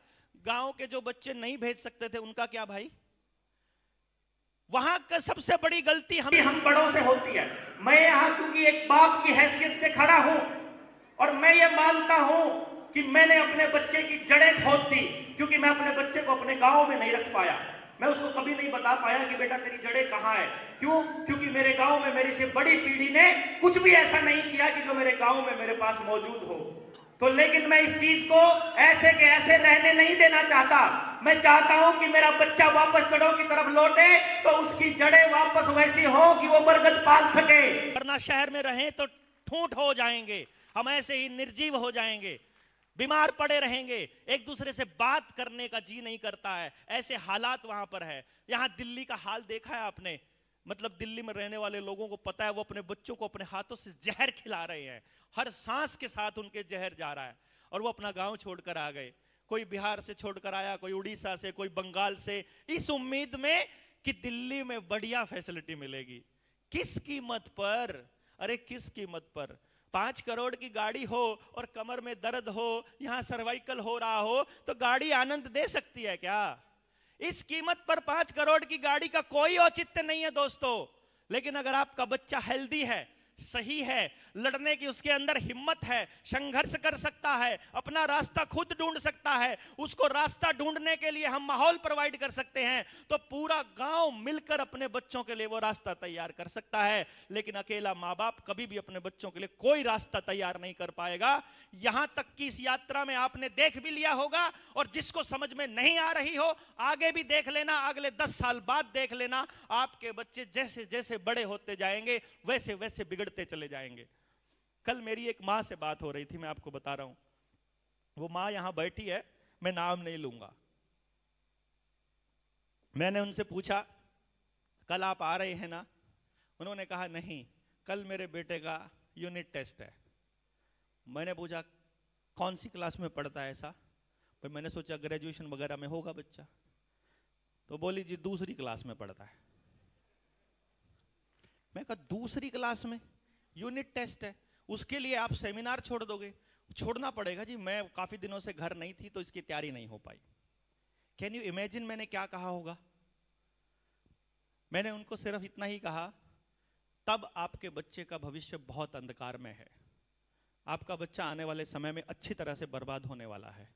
गांव के जो बच्चे नहीं भेज सकते थे उनका क्या भाई? वहां का सबसे बड़ी गलती हम बड़ों से होती है। मैं यहां क्योंकि एक बाप की हैसियत से खड़ा हूं, और मैं ये मानता हूं कि मैंने अपने बच्चे की जड़ें खोद दी, क्योंकि मैं अपने बच्चे को अपने गांव में नहीं रख पाया। मैं उसको कभी नहीं बता पाया कि बेटा तेरी जड़ें कहां है। क्यों? क्योंकि मेरे गांव में मेरी से बड़ी पीढ़ी ने कुछ भी ऐसा नहीं किया कि जो मेरे गांव में मेरे पास मौजूद हो। तो लेकिन मैं इस चीज को ऐसे के ऐसे रहने नहीं देना चाहता। मैं चाहता हूं कि मेरा बच्चा वापस जड़ों की तरफ लौटे, तो उसकी जड़ें वापस वैसी हो कि वो बरगद पाल सके। वरना शहर में रहें तो ठूंठ हो जाएंगे, हम ऐसे ही निर्जीव हो जाएंगे, बीमार पड़े रहेंगे, एक दूसरे से बात करने का जी नहीं करता है। ऐसे हालात वहां पर है। यहां दिल्ली का हाल देखा है आपने? मतलब दिल्ली में रहने वाले लोगों को पता है, वो अपने बच्चों को अपने हाथों से जहर खिला रहे हैं, हर सांस के साथ उनके जहर जा रहा है, और वो अपना गांव छोड़कर आ गए। कोई बिहार से छोड़कर आया, कोई उड़ीसा से, कोई बंगाल से, इस उम्मीद में कि दिल्ली में बढ़िया फैसिलिटी मिलेगी। किस कीमत पर? अरे किस कीमत पर? 5 करोड़ की गाड़ी हो और कमर में दर्द हो, यहां सर्वाइकल हो रहा हो, तो गाड़ी आनंद दे सकती है क्या? इस कीमत पर 5 करोड़ की गाड़ी का कोई औचित्य नहीं है दोस्तों। लेकिन अगर आपका बच्चा हेल्दी है, सही है, लड़ने की उसके अंदर हिम्मत है, संघर्ष कर सकता है, अपना रास्ता खुद ढूंढ सकता है, उसको रास्ता ढूंढने के लिए हम माहौल प्रोवाइड कर सकते हैं, तो पूरा गांव मिलकर अपने बच्चों के लिए वो रास्ता तैयार कर सकता है। लेकिन अकेला माँ बाप कभी भी अपने बच्चों के लिए कोई रास्ता तैयार नहीं कर पाएगा। यहां तक कि इस यात्रा में आपने देख भी लिया होगा, और जिसको समझ में नहीं आ रही हो आगे भी देख लेना, अगले 10 साल बाद देख लेना, आपके बच्चे जैसे जैसे बड़े होते जाएंगे वैसे वैसे बिगड़ते चले जाएंगे। कल मेरी एक मां से बात हो रही थी, मैं आपको बता रहा हूं। वो मां यहां बैठी है, मैं नाम नहीं लूंगा। मैंने उनसे पूछा, कल आप आ रहे हैं ना? उन्होंने कहा नहीं, कल मेरे बेटे का यूनिट टेस्ट है। मैंने पूछा कौन सी क्लास में पढ़ता है ऐसा? भाई मैंने सोचा ग्रेजुएशन वगैरह में होगा बच्चा। तो बोली जी दूसरी क्लास में पढ़ता है। मैं कहा दूसरी क्लास में यूनिट टेस्ट है, उसके लिए आप सेमिनार छोड़ दोगे? छोड़ना पड़ेगा जी, मैं काफी दिनों से घर नहीं थी तो इसकी तैयारी नहीं हो पाई। कैन यू इमेजिन मैंने क्या कहा होगा? मैंने उनको सिर्फ इतना ही कहा, तब आपके बच्चे का भविष्य बहुत अंधकार में है। आपका बच्चा आने वाले समय में अच्छी तरह से बर्बाद होने वाला है,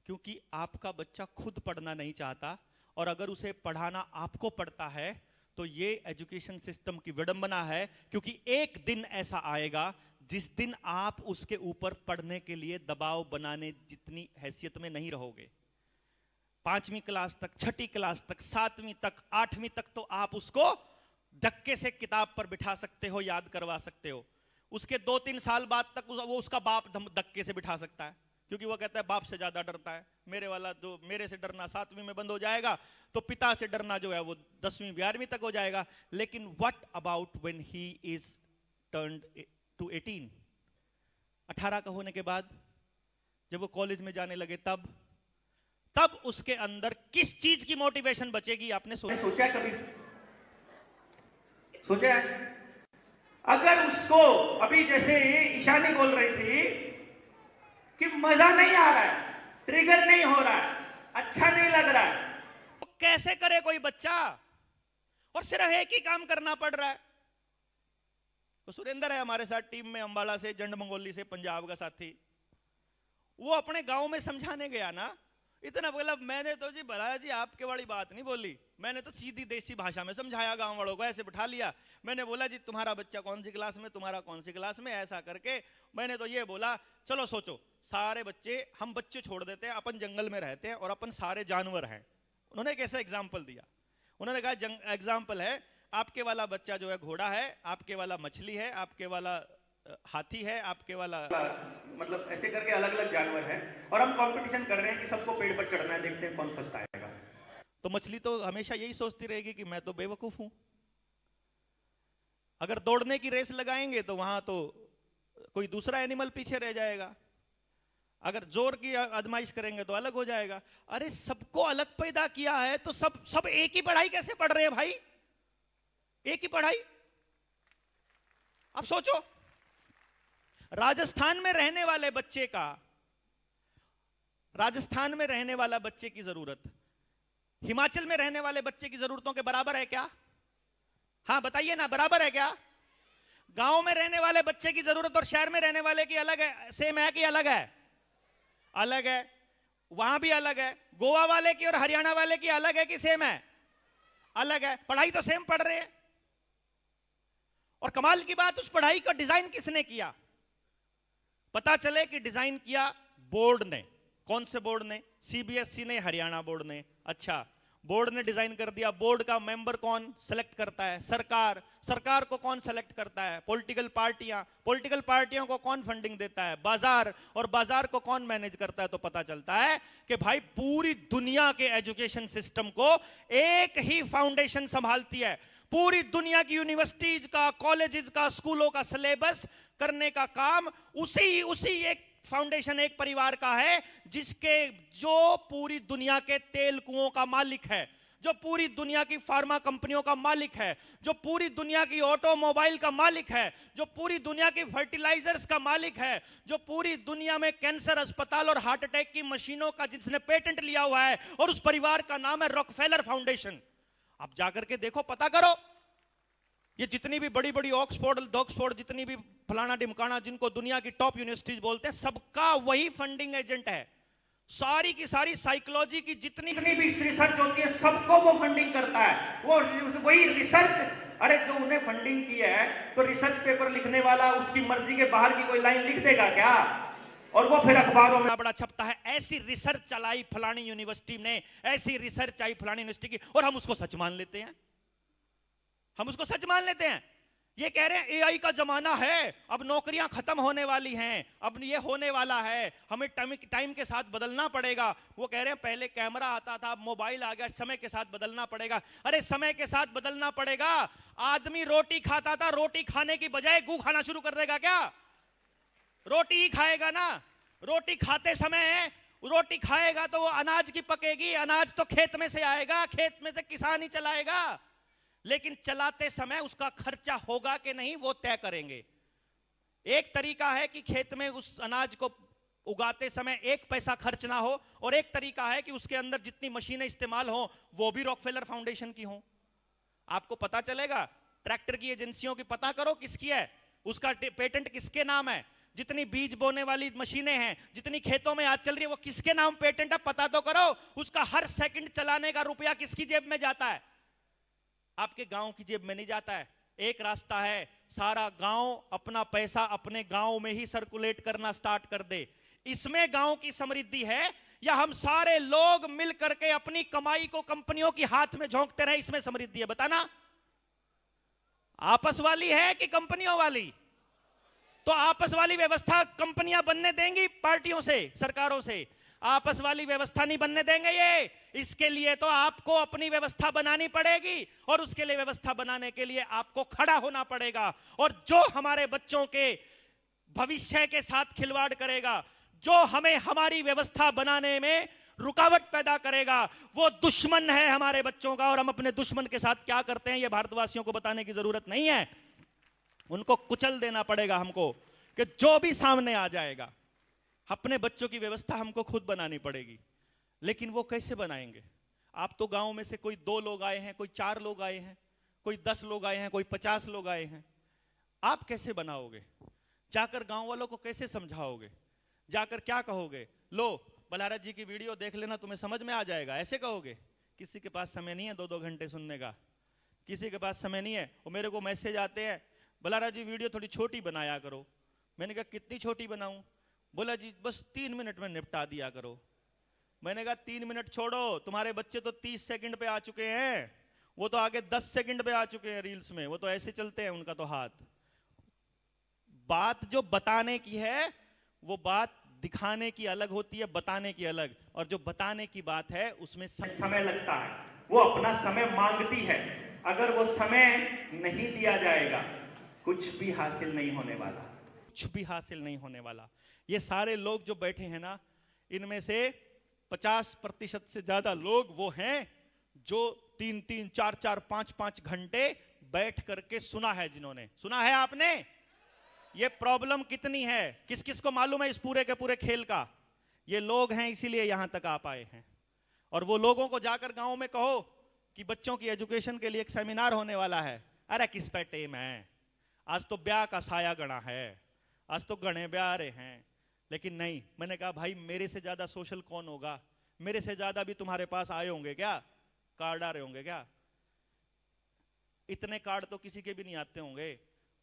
क्योंकि आपका बच्चा खुद पढ़ना नहीं चाहता, और अगर उसे पढ़ाना आपको पड़ता है तो ये एजुकेशन सिस्टम की विडंबना है। क्योंकि एक दिन ऐसा आएगा जिस दिन आप उसके ऊपर पढ़ने के लिए दबाव बनाने जितनी हैसियत में नहीं रहोगे। 5वीं क्लास तक, 6ठी क्लास तक, 7वीं तक, 8वीं तक तो आप उसको धक्के से किताब पर बिठा सकते हो, याद करवा सकते हो। उसके 2-3 साल बाद तक वो उसका बाप धक्के से बिठा सकता है, क्योंकि वो कहता है बाप से ज्यादा डरता है। मेरे वाला जो मेरे से डरना 7वीं में बंद हो जाएगा, तो पिता से डरना जो है वो 10वीं 12वीं तक हो जाएगा। लेकिन what about when he is turned to 18? 18 का होने के बाद जब वो कॉलेज में जाने लगे, तब उसके अंदर किस चीज की मोटिवेशन बचेगी? आपने सोचा कभी? सोचा है? अगर उसको अभी जैसे ईशानी बोल रही थी कि मजा नहीं आ रहा है, ट्रिगर नहीं हो रहा है, अच्छा नहीं लग रहा है, तो कैसे करे कोई बच्चा? और सिर्फ एक ही काम करना पड़ रहा है। तो सुरेंद्र है हमारे साथ टीम में, अंबाला से, जंड मंगोली से, पंजाब का साथी। वो अपने गांव में समझाने गया ना, इतना बोला, मैंने तो जी भला जी आपके वाली बात नहीं बोली, मैंने तो सीधी देसी भाषा में समझाया, गांव वालों को ऐसे बिठा लिया। मैंने बोला जी तुम्हारा बच्चा कौन सी क्लास में, तुम्हारा कौन सी क्लास में, ऐसा करके मैंने तो ये बोला, चलो सोचो, सारे बच्चे, हम बच्चे छोड़ देते हैं, अपन जंगल में रहते हैं और अपन सारे जानवर हैं। उन्होंने एक ऐसा एग्जाम्पल दिया। उन्होंने कहा एग्जाम्पल है, आपके वाला बच्चा जो है घोड़ा है, आपके वाला मछली है, आपके वाला हाथी है, आपके वाला, मतलब ऐसे करके अलग अलग जानवर हैं, और हम कंपटीशन कर रहे हैं कि सबको पेड़ पर चढ़ना है, देखते हैं कौन फर्स्ट आएगा। तो मछली तो हमेशा यही सोचती रहेगी कि मैं तो बेवकूफ हूं। अगर दौड़ने की रेस लगाएंगे तो वहां तो कोई दूसरा एनिमल पीछे रह जाएगा। अगर जोर की आजमाइश करेंगे तो अलग हो जाएगा। अरे सबको अलग पैदा किया है तो सब एक ही पढ़ाई कैसे पढ़ रहे हैं भाई? एक ही पढ़ाई। अब सोचो, राजस्थान में रहने वाले बच्चे का, राजस्थान में रहने वाला बच्चे की जरूरत हिमाचल में रहने वाले बच्चे की जरूरतों के बराबर है क्या? हाँ बताइए ना, बराबर है क्या? गांव में रहने वाले बच्चे की जरूरत और शहर में रहने वाले की अलग है, सेम है कि अलग है? अलग है। वहां भी अलग है। गोवा वाले की और हरियाणा वाले की अलग है कि सेम है? अलग है। पढ़ाई तो सेम पढ़ रहे हैं, और कमाल की बात, उस पढ़ाई का डिजाइन किसने किया? पता चले कि डिजाइन किया बोर्ड ने। कौन से बोर्ड ने? सीबीएसई ने, हरियाणा बोर्ड ने। अच्छा, बोर्ड ने डिजाइन कर दिया। बोर्ड का मेंबर कौन सेलेक्ट करता है? सरकार। सरकार को कौन सेलेक्ट करता है? पॉलिटिकल पार्टियां। पॉलिटिकल पार्टियों को कौन फंडिंग देता है? बाजार। और बाजार को कौन मैनेज करता है? तो पता चलता है कि भाई पूरी दुनिया के एजुकेशन सिस्टम को एक ही फाउंडेशन संभालती है। पूरी दुनिया की यूनिवर्सिटीज का, कॉलेजेस का, स्कूलों का सिलेबस करने का काम उसी एक फाउंडेशन, एक परिवार का है, जिसके जो पूरी दुनिया के तेल कुओं का मालिक है, जो पूरी दुनिया की फार्मा कंपनियों का मालिक है, जो पूरी दुनिया की ऑटोमोबाइल का मालिक है, जो पूरी दुनिया की फर्टिलाइजर्स का मालिक है, जो पूरी दुनिया में कैंसर अस्पताल और हार्ट अटैक की मशीनों का जिसने पेटेंट लिया हुआ है, और उस परिवार का नाम है रॉकफेलर फाउंडेशन। आप जाकर के देखो, पता करो, ये जितनी भी बड़ी बड़ी ऑक्सफोर्ड, जितनी भी फलाना डिमकाना, जिनको दुनिया की टॉप यूनिवर्सिटीज बोलते हैं, सबका वही फंडिंग एजेंट है। सारी की सारी साइकोलॉजी की जितनी भी रिसर्च होती है, सबको वो फंडिंग करता है। वो वही रिसर्च, अरे जो उन्हें फंडिंग की है, तो रिसर्च पेपर लिखने वाला उसकी मर्जी के बाहर की कोई लाइन लिख देगा क्या? और वो फिर अखबारों में बड़ा छपता है, ऐसी रिसर्च चलाई फलानी यूनिवर्सिटी ने, ऐसी रिसर्च आई फलानी यूनिवर्सिटी की, और हम उसको सच मान लेते हैं। हम उसको सच मान लेते हैं। ये कह रहे हैं एआई का जमाना है, अब नौकरियां खत्म होने वाली हैं, अब ये होने वाला है, हमें टाइम के साथ बदलना पड़ेगा। वो कह रहे हैं पहले कैमरा आता था, अब मोबाइल आ गया, समय के साथ बदलना पड़ेगा। अरे समय के साथ बदलना पड़ेगा। आदमी रोटी खाता था, रोटी खाने की बजाय गू खाना शुरू कर देगा क्या? रोटी ही खाएगा ना। रोटी खाते समय रोटी खाएगा तो वो अनाज की पकेगी, अनाज तो खेत में से आएगा, खेत में से किसान ही चलाएगा। लेकिन चलाते समय उसका खर्चा होगा कि नहीं, वो तय करेंगे। एक तरीका है कि खेत में उस अनाज को उगाते समय एक पैसा खर्च ना हो, और एक तरीका है कि उसके अंदर जितनी मशीनें इस्तेमाल हो वो भी रॉकफेलर फाउंडेशन की हो। आपको पता चलेगा, ट्रैक्टर की एजेंसियों की पता करो किसकी है, उसका पेटेंट किसके नाम है। जितनी बीज बोने वाली मशीनें हैं, जितनी खेतों में आज चल रही है, वो किसके नाम पेटेंट है, पता तो करो। उसका हर सेकंड चलाने का रुपया किसकी जेब में जाता है? आपके गांव की जेब में नहीं जाता है। एक रास्ता है, सारा गांव अपना पैसा अपने गांव में ही सर्कुलेट करना स्टार्ट कर दे। इसमें गांव की समृद्धि है, या हम सारे लोग मिल करके अपनी कमाई को कंपनियों की हाथ में झोंकते रहे, इसमें समृद्धि है? बताना। आपस वाली है कि कंपनियों वाली? तो आपस वाली व्यवस्था कंपनियां बनने देंगी पार्टियों से, सरकारों से? आपस वाली व्यवस्था नहीं बनने देंगे ये। इसके लिए तो आपको अपनी व्यवस्था बनानी पड़ेगी, और उसके लिए व्यवस्था बनाने के लिए आपको खड़ा होना पड़ेगा। और जो हमारे बच्चों के भविष्य के साथ खिलवाड़ करेगा, जो हमें हमारी व्यवस्था बनाने में रुकावट पैदा करेगा, वो दुश्मन है हमारे बच्चों का। और हम अपने दुश्मन के साथ क्या करते हैं, ये भारतवासियों को बताने की जरूरत नहीं है। उनको कुचल देना पड़ेगा हमको, कि जो भी सामने आ जाएगा, अपने बच्चों की व्यवस्था हमको खुद बनानी पड़ेगी। लेकिन वो कैसे बनाएंगे? आप तो गांव में से कोई 2 लोग आए हैं, कोई 4 लोग आए हैं, कोई 10 लोग आए हैं, कोई 50 लोग आए हैं। आप कैसे बनाओगे? जाकर गांव वालों को कैसे समझाओगे? जाकर क्या कहोगे? लो बलहारा जी की वीडियो देख लेना, तुम्हें समझ में आ जाएगा, ऐसे कहोगे? किसी के पास समय नहीं है 2-2 घंटे सुनने का, किसी के पास समय नहीं है। और मेरे को मैसेज आते हैं, बलहारा जी वीडियो थोड़ी छोटी बनाया करो। मैंने कहा कितनी छोटी बनाऊं? बोला जी बस 3 मिनट में निपटा दिया करो। मैंने कहा 3 मिनट छोड़ो, तुम्हारे बच्चे तो 30 सेकंड पे आ चुके हैं, वो तो आगे 10 सेकंड पे आ चुके हैं रील्स में, वो तो ऐसे चलते हैं उनका तो हाथ। बात जो बताने की है, वो बात दिखाने की अलग होती है, बताने की अलग। और जो बताने की बात है उसमें समय लगता है, वो अपना समय मांगती है। अगर वो समय नहीं दिया जाएगा, कुछ भी हासिल नहीं होने वाला, कुछ भी हासिल नहीं होने वाला। ये सारे लोग जो बैठे हैं ना, इनमें से 50% से ज्यादा लोग वो हैं जो 3-3, 4-4, 5-5 घंटे बैठ करके सुना है। जिन्होंने सुना है, आपने ये प्रॉब्लम कितनी है, किस किस को मालूम है इस पूरे के पूरे खेल का? ये लोग हैं, इसीलिए यहां तक आ पाए हैं। और वो लोगों को जाकर गांव में कहो कि बच्चों की एजुकेशन के लिए एक सेमिनार होने वाला है, अरे किस पे टेम है, आज तो ब्याह का साया गणा है, आज तो गणे ब्याह रहे हैं। लेकिन नहीं, मैंने कहा भाई मेरे से ज्यादा सोशल कौन होगा? मेरे से ज्यादा भी तुम्हारे पास आए होंगे क्या, कार्ड आ रहे होंगे क्या? इतने कार्ड तो किसी के भी नहीं आते होंगे।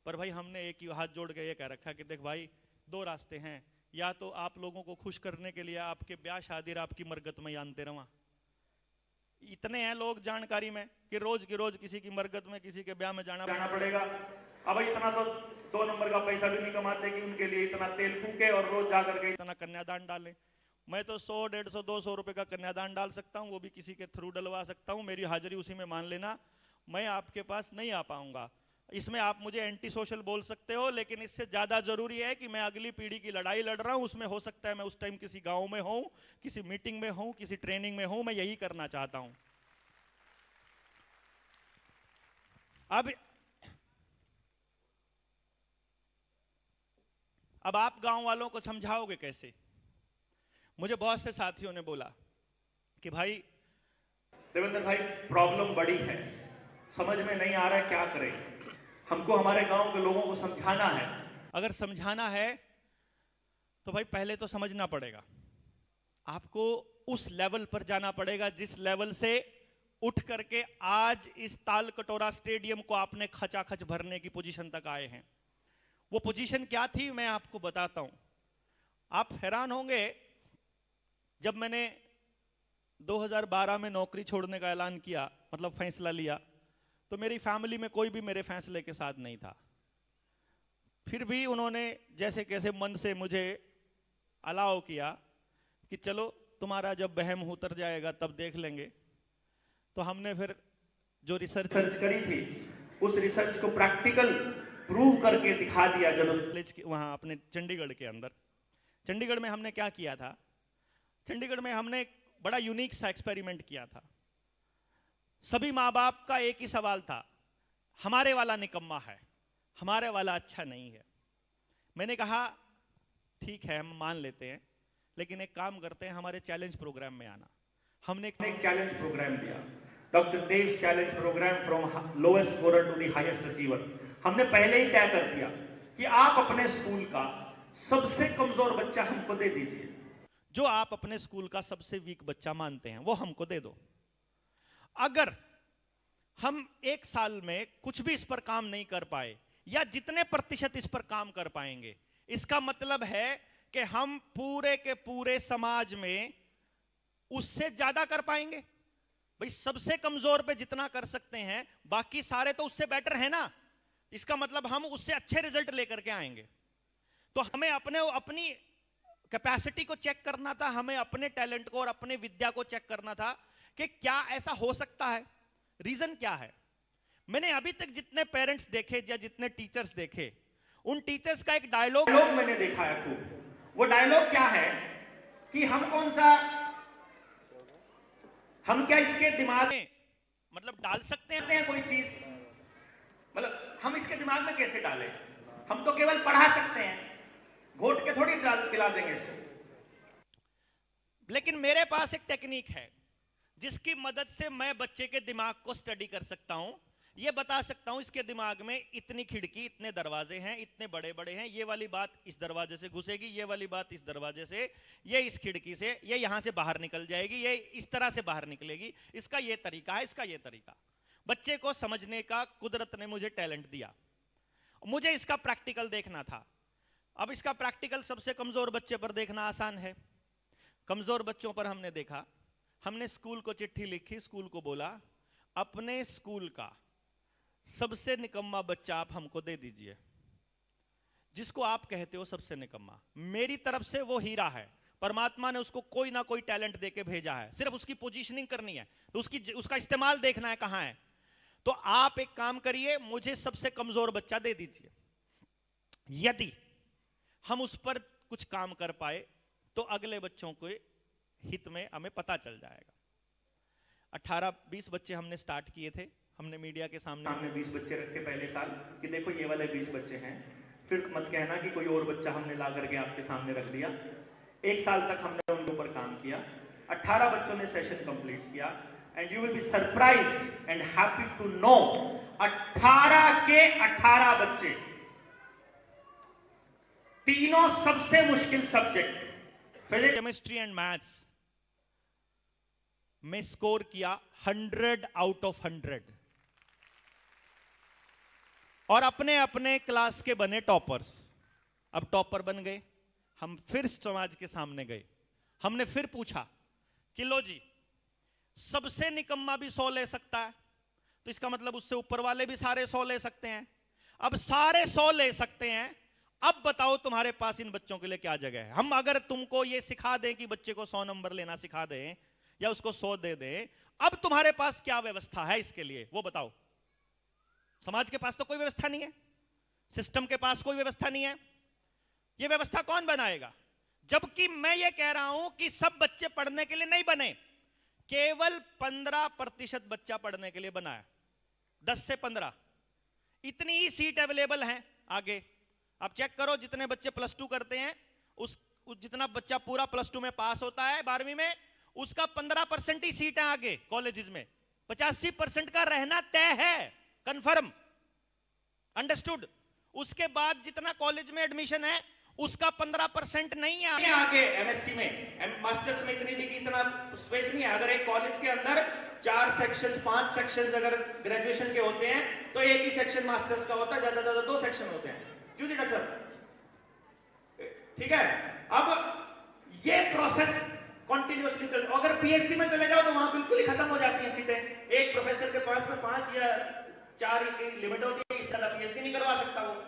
पर भाई हमने एक ही हाथ जोड़ के ये कह रखा कि देख भाई, दो रास्ते हैं, या तो आप लोगों को खुश करने के लिए आपके ब्याह शादी और आपकी मरगत में जानते रवा। इतने हैं लोग जानकारी में कि रोज की रोज किसी की मरगत में, किसी के ब्याह में जाना पड़ेगा। अब इतना तो 2 नंबर का पैसा भी नहीं कमाते कि उनके लिए इतना तेल फूके और रोज जाकर के इतना कन्यादान डालें। मैं तो 100, 150, 200 रुपए का कन्यादान डाल सकता हूँ, वो भी किसी के थ्रू डलवा सकता हूँ। मेरी हाजिरी उसी में मान लेना। मैं आपके पास नहीं आ पाऊंगा। इसमें आप मुझे एंटी सोशल बोल सकते हो, लेकिन इससे ज्यादा जरूरी है कि मैं अगली पीढ़ी की लड़ाई लड़ रहा हूं। उसमें हो सकता है मैं उस टाइम किसी गांव में हूं, किसी मीटिंग में हूं, किसी ट्रेनिंग में हूं। मैं यही करना चाहता हूं। अब आप गांव वालों को समझाओगे कैसे? मुझे बहुत से साथियों ने बोला कि भाई देवेंद्र भाई, प्रॉब्लम बड़ी है, समझ में नहीं आ रहा है क्या करें। हमको हमारे गांव के लोगों को समझाना है। अगर समझाना है तो भाई पहले तो समझना पड़ेगा। आपको उस लेवल पर जाना पड़ेगा जिस लेवल से उठ करके आज इस ताल कटोरा स्टेडियम को आपने खचाखच भरने की पोजीशन तक आए हैं। वो पोजीशन क्या थी मैं आपको बताता हूं। आप हैरान होंगे, जब मैंने 2012 में नौकरी छोड़ने का ऐलान किया, मतलब फैसला लिया, तो मेरी फैमिली में कोई भी मेरे फैसले के साथ नहीं था। फिर भी उन्होंने जैसे कैसे मन से मुझे अलाउ किया कि चलो तुम्हारा जब बहम उतर जाएगा तब देख लेंगे। तो हमने फिर जो रिसर्च करी थी, उस रिसर्च को प्रैक्टिकल प्रूव करके दिखा दिया। जब वहां अपने चंडीगढ़ के अंदर, चंडीगढ़ में हमने क्या किया था, चंडीगढ़ में हमने एक बड़ा यूनिक सा एक्सपेरिमेंट किया था। सभी माँ बाप का एक ही सवाल था, हमारे वाला निकम्मा है, हमारे वाला अच्छा नहीं है। मैंने कहा ठीक है, हम मान लेते हैं, लेकिन एक काम करते हैं, हमारे चैलेंज प्रोग्राम में आना। हमने एक चैलेंज प्रोग्राम दिया, doctor Dev's challenge program, from lowest scorer to the highest achiever. हमने पहले ही तय कर दिया कि आप अपने स्कूल का सबसे कमजोर बच्चा हमको दे दीजिए। जो आप अपने स्कूल का सबसे वीक बच्चा मानते हैं वो हमको दे दो। अगर हम एक साल में कुछ भी इस पर काम नहीं कर पाए, या जितने प्रतिशत इस पर काम कर पाएंगे, इसका मतलब है कि हम पूरे के पूरे समाज में उससे ज्यादा कर पाएंगे। भाई सबसे कमजोर पे जितना कर सकते हैं, बाकी सारे तो उससे बेटर है ना। इसका मतलब हम उससे अच्छे रिजल्ट लेकर के आएंगे। तो हमें अपनी कैपेसिटी को चेक करना था, हमें अपने टैलेंट को और अपने विद्या को चेक करना था कि क्या ऐसा हो सकता है, रीजन क्या है। मैंने अभी तक जितने पेरेंट्स देखे या जितने टीचर्स देखे, उन टीचर्स का एक डायलॉग मैंने देखा है खूब। वो डायलॉग क्या है कि हम क्या इसके दिमाग में मतलब डाल सकते हैं कोई चीज, मतलब हम इसके दिमाग में कैसे डालें? हम तो केवल पढ़ा सकते हैं, घोट के थोड़ी पिला देंगे इसको। लेकिन मेरे पास एक टेक्निक है जिसकी मदद से मैं बच्चे के दिमाग को स्टडी कर सकता हूं। ये बता सकता हूं इसके दिमाग में इतनी खिड़की, इतने दरवाजे हैं, इतने बड़े बड़े हैं, ये वाली बात इस दरवाजे से घुसेगी, ये वाली बात इस दरवाजे से, ये इस खिड़की से, ये यहां से बाहर निकल जाएगी, ये इस तरह से बाहर निकलेगी, इसका ये तरीका है, इसका ये तरीका। बच्चे को समझने का कुदरत ने मुझे टैलेंट दिया, मुझे इसका प्रैक्टिकल देखना था। अब इसका प्रैक्टिकल सबसे कमजोर बच्चे पर देखना आसान है। कमजोर बच्चों पर हमने देखा, हमने स्कूल को चिट्ठी लिखी, स्कूल को बोला अपने स्कूल का सबसे निकम्मा बच्चा आप हमको दे दीजिए, जिसको आप कहते हो सबसे निकम्मा। मेरी तरफ से वो हीरा है, परमात्मा ने उसको कोई ना कोई टैलेंट देके भेजा है, सिर्फ उसकी पोजीशनिंग करनी है, तो उसका इस्तेमाल देखना है कहां है। तो आप एक काम करिए, मुझे सबसे कमजोर बच्चा दे दीजिए। यदि हम उस पर कुछ काम कर पाए तो अगले बच्चों के हित में हमें पता चल जाएगा। 18-20 बच्चे हमने स्टार्ट किए थे। हमने मीडिया के सामने 20 बच्चे रखे पहले साल कि देखो ये वाले 20 बच्चे हैं, फिर मत कहना कि कोई और बच्चा हमने ला करके आपके सामने रख दिया। एक साल तक हमने उनके ऊपर काम किया। 18 बच्चों ने सेशन कंप्लीट किया and you will be surprised and happy to know 18 के 18 बच्चे, तीनों सबसे मुश्किल subject physics, chemistry and maths में स्कोर किया 100 आउट ऑफ 100। और अपने अपने क्लास के बने टॉपर्स। अब टॉपर बन गए, हम फिर समाज के सामने गए, हमने फिर पूछा कि लो जी, सबसे निकम्मा भी 100 ले सकता है, तो इसका मतलब उससे ऊपर वाले भी सारे 100 ले सकते हैं। अब सारे 100 ले सकते हैं, अब बताओ तुम्हारे पास इन बच्चों के लिए क्या जगह है। हम अगर तुमको ये सिखा दें कि बच्चे को 100 नंबर लेना सिखा दें या उसको 100 दे दें, अब तुम्हारे पास क्या व्यवस्था है इसके लिए, वो बताओ। समाज के पास तो कोई व्यवस्था नहीं है, सिस्टम के पास कोई व्यवस्था नहीं है। ये व्यवस्था कौन बनाएगा? जबकि मैं ये कह रहा हूं कि सब बच्चे पढ़ने के लिए नहीं बने, केवल 15% बच्चा पढ़ने के लिए बना है, 10 से 15। इतनी ही सीट अवेलेबल हैं आगे। आप चेक करो, जितने बच्चे +2 करते हैं, उस जितना बच्चा पूरा +2 में पास होता है 12वीं में, उसका 15% ही सीट है आगे कॉलेजेस में। 85% का रहना तय है, कंफर्म, अंडरस्टूड। उसके बाद जितना कॉलेज में एडमिशन है उसका 15% नहीं है आगे। एमएससी में, मास्टर्स में इतनी डिग्री, इतना स्पेस नहीं है। अगर एक कॉलेज के अंदर 4 सेक्शन 5 सेक्शन अगर ग्रेजुएशन के होते हैं तो एक ही सेक्शन मास्टर्स का होता है, ज्यादा ज्यादा 2 सेक्शन होते हैं। क्यों जी डॉक्टर साहब? ठीक है। अब ये प्रोसेस कंटिन्यूअसली चल, अगर पीएचडी में चले जाओ तो वहां बिल्कुल ही खत्म हो जाती है सीटें। एक प्रोफेसर के पास में 5 या 4 की लिमिट होती है, इससे ज्यादा पीएचडी नहीं करवा सकता वो।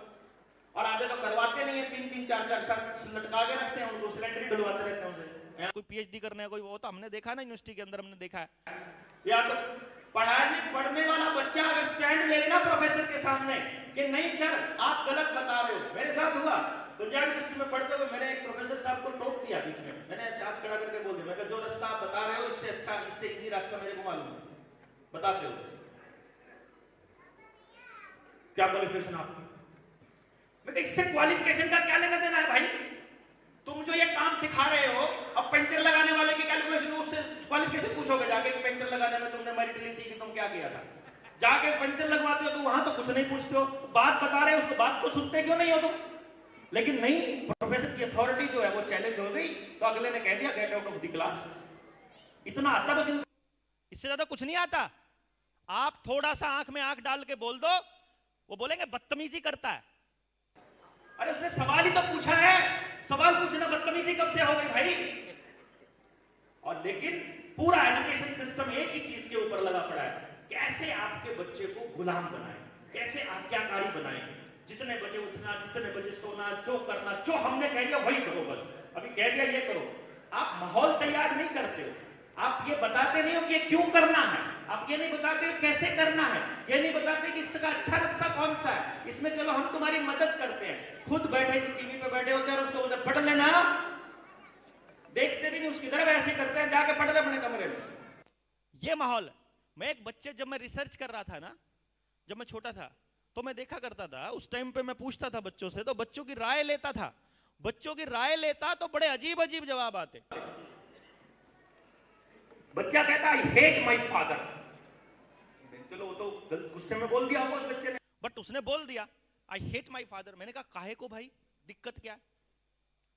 और आगे तो करवाते नहीं है, 3-3 4-4 साल लटका के रखते हैं उनको, सिलेंडर डलवाते रहते हैं उनसे। कोई पीएचडी करने है कोई, वो तो हमने देखा ना यूनिवर्सिटी के अंदर, हमने देखा है। या तो पढ़ने वाला बच्चा अगर स्टैंड ले लेना प्रोफेसर के सामने कि नहीं सर आप गलत बता रहे हो, मेरे साथ हुआ पंजाब यूनिवर्सिटी में पढ़ते हुए मैंने एक प्रोफेसर साहब को टोक दिया बीच में, मैंने हाथ खड़ा करके बोल दिया, मैं जो रास्ता आप बता रहे हो इससे अच्छा, इससे इजी रास्ता मेरे को मालूम है, बताते हो क्या क्वालिफिकेशन आपकी? मैं इससे क्वालिफिकेशन का क्या लेना देना है भाई? तुम जो ये काम सिखा रहे हो, अब पेंचर लगाने वाले की कैलकुलेशन, उससे क्वालिफिकेशन पूछोगे जाके कि पेंचर लगाने में तुमने मेरिट ली थी कि तुम क्या किया था। जाके पेंचर लगवाते हो तो वहां तो कुछ नहीं पूछते हो, बात बता रहे हो उसको बात को सुनते क्यों नहीं हो तुम? लेकिन नहीं, प्रोफेसर की अथॉरिटी जो है वो चैलेंज हो गई तो अगले ने कह दिया get out of the class. इतना आता बस, इससे ज्यादा कुछ नहीं आता। आप थोड़ा सा आंख में आंख डाल के बोल दो, वो बोलेंगे बदतमीजी करता है। अरे उसने सवाल ही तो पूछा है, सवाल पूछना बदतमीजी कब से हो गई भाई? और लेकिन पूरा एजुकेशन सिस्टम एक ही चीज के ऊपर लगा पड़ा है, कैसे आपके बच्चे को गुलाम बनाए, कैसे आज्ञाकारी बनाए, जितने बजे उठना, जितने बजे सोना, जो करना, जो हमने कह दिया वही करो, बस अभी कह दिया ये करो। आप माहौल तैयार नहीं करते हो, आप ये बताते नहीं हो कि ये क्यों करना है, आप ये नहीं बताते कैसे करना है, ये नहीं बताते कि इसका अच्छा रास्ता कौन सा है, इसमें चलो हम तुम्हारी मदद करते हैं। खुद बैठे टीवी पे बैठे होते हैं और उसको बोलते पढ़ लेना, देखते भी नहीं उसकी तरफ, ऐसे करते हैं जाके पढ़ ले अपने कमरे में। ये माहौल। मैं एक बच्चे, जब मैं रिसर्च कर रहा था ना, जब मैं छोटा था तो मैं देखा करता था, उस टाइम पे मैं पूछता था बच्चों से, तो बच्चों की राय लेता था, बच्चों की राय लेता तो बड़े अजीब अजीब जवाब आते। बच्चा कहता आई हेट माय फादर, चलो वो तो गुस्से में बोल दिया होगा उस बच्चे ने, बट उसने बोल दिया आई हेट माय फादर। मैंने कहा काहे को भाई, दिक्कत क्या है?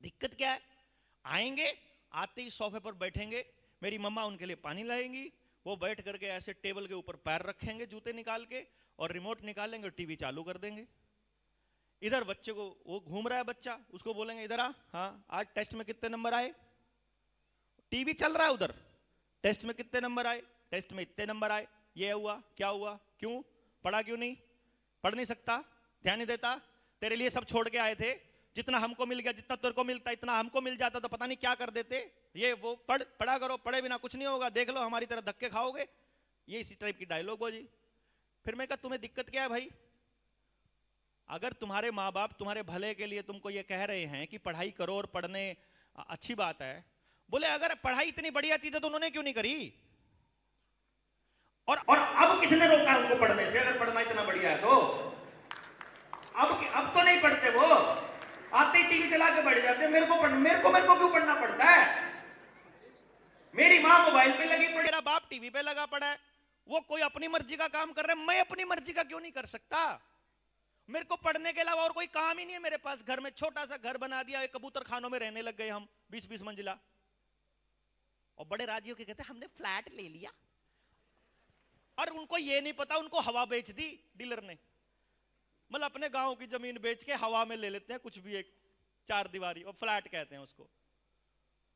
दिक्कत क्या है? आएंगे, आते ही सोफे पर बैठेंगे, मेरी मम्मा उनके लिए पानी लाएंगी, वो बैठ करके ऐसे टेबल के ऊपर पैर रखेंगे जूते निकाल के, और रिमोट निकालेंगे और टीवी चालू कर देंगे। इधर बच्चे को, वो घूम रहा है बच्चा, उसको बोलेंगे इधर आ, हाँ आज टेस्ट में कितने नंबर आए? टीवी चल रहा है उधर, टेस्ट में कितने नंबर आए? टेस्ट में इतने नंबर आए। ये हुआ, क्या हुआ, क्यों पढ़ा, क्यों नहीं पढ़ नहीं सकता, ध्यान नहीं देता, तेरे लिए सब छोड़ के आए थे, जितना हमको मिल गया, जितना तेरे को मिलता इतना हमको मिल जाता तो पता नहीं क्या कर देते, ये वो पढ़ा करो, पढ़े बिना कुछ नहीं होगा, देख लो हमारी तरह धक्के खाओगे। ये इसी टाइप की डायलॉग हो जी। फिर मैं कहा तुम्हें दिक्कत क्या है भाई? अगर तुम्हारे माँ बाप तुम्हारे भले के लिए तुमको ये कह रहे हैं कि पढ़ाई करो और पढ़ने अच्छी बात है, बोले अगर पढ़ाई इतनी बढ़िया चीज है तो उन्होंने क्यों नहीं करी? और अब किसने रोका उनको पढ़ने से? अगर पढ़ना इतना बढ़िया है तो अब तो नहीं पढ़ते, वो आते ही टीवी चला के बैठ जाते हैं। मेरे को क्यों पढ़ना पड़ता है? मेरी माँ मोबाइल पे लगी पड़ी, मेरा बाप टीवी पे लगा पड़ा है, वो कोई अपनी मर्जी का काम कर रहा है, मैं अपनी मर्जी का क्यों नहीं कर सकता? मेरे को पढ़ने के अलावा और कोई काम ही नहीं है मेरे पास। घर में छोटा सा घर बना दिया, एक कबूतर खानों में रहने लग गए हम, 20-20 मंजिला, और बड़े राजी होके कहते हमने फ्लैट ले लिया, और उनको ये नहीं पता उनको हवा बेच दी डीलर ने। मतलब अपने गांव की जमीन बेच के हवा में ले लेते हैं कुछ भी, एक 4 दीवारी, और फ्लैट कहते हैं उसको,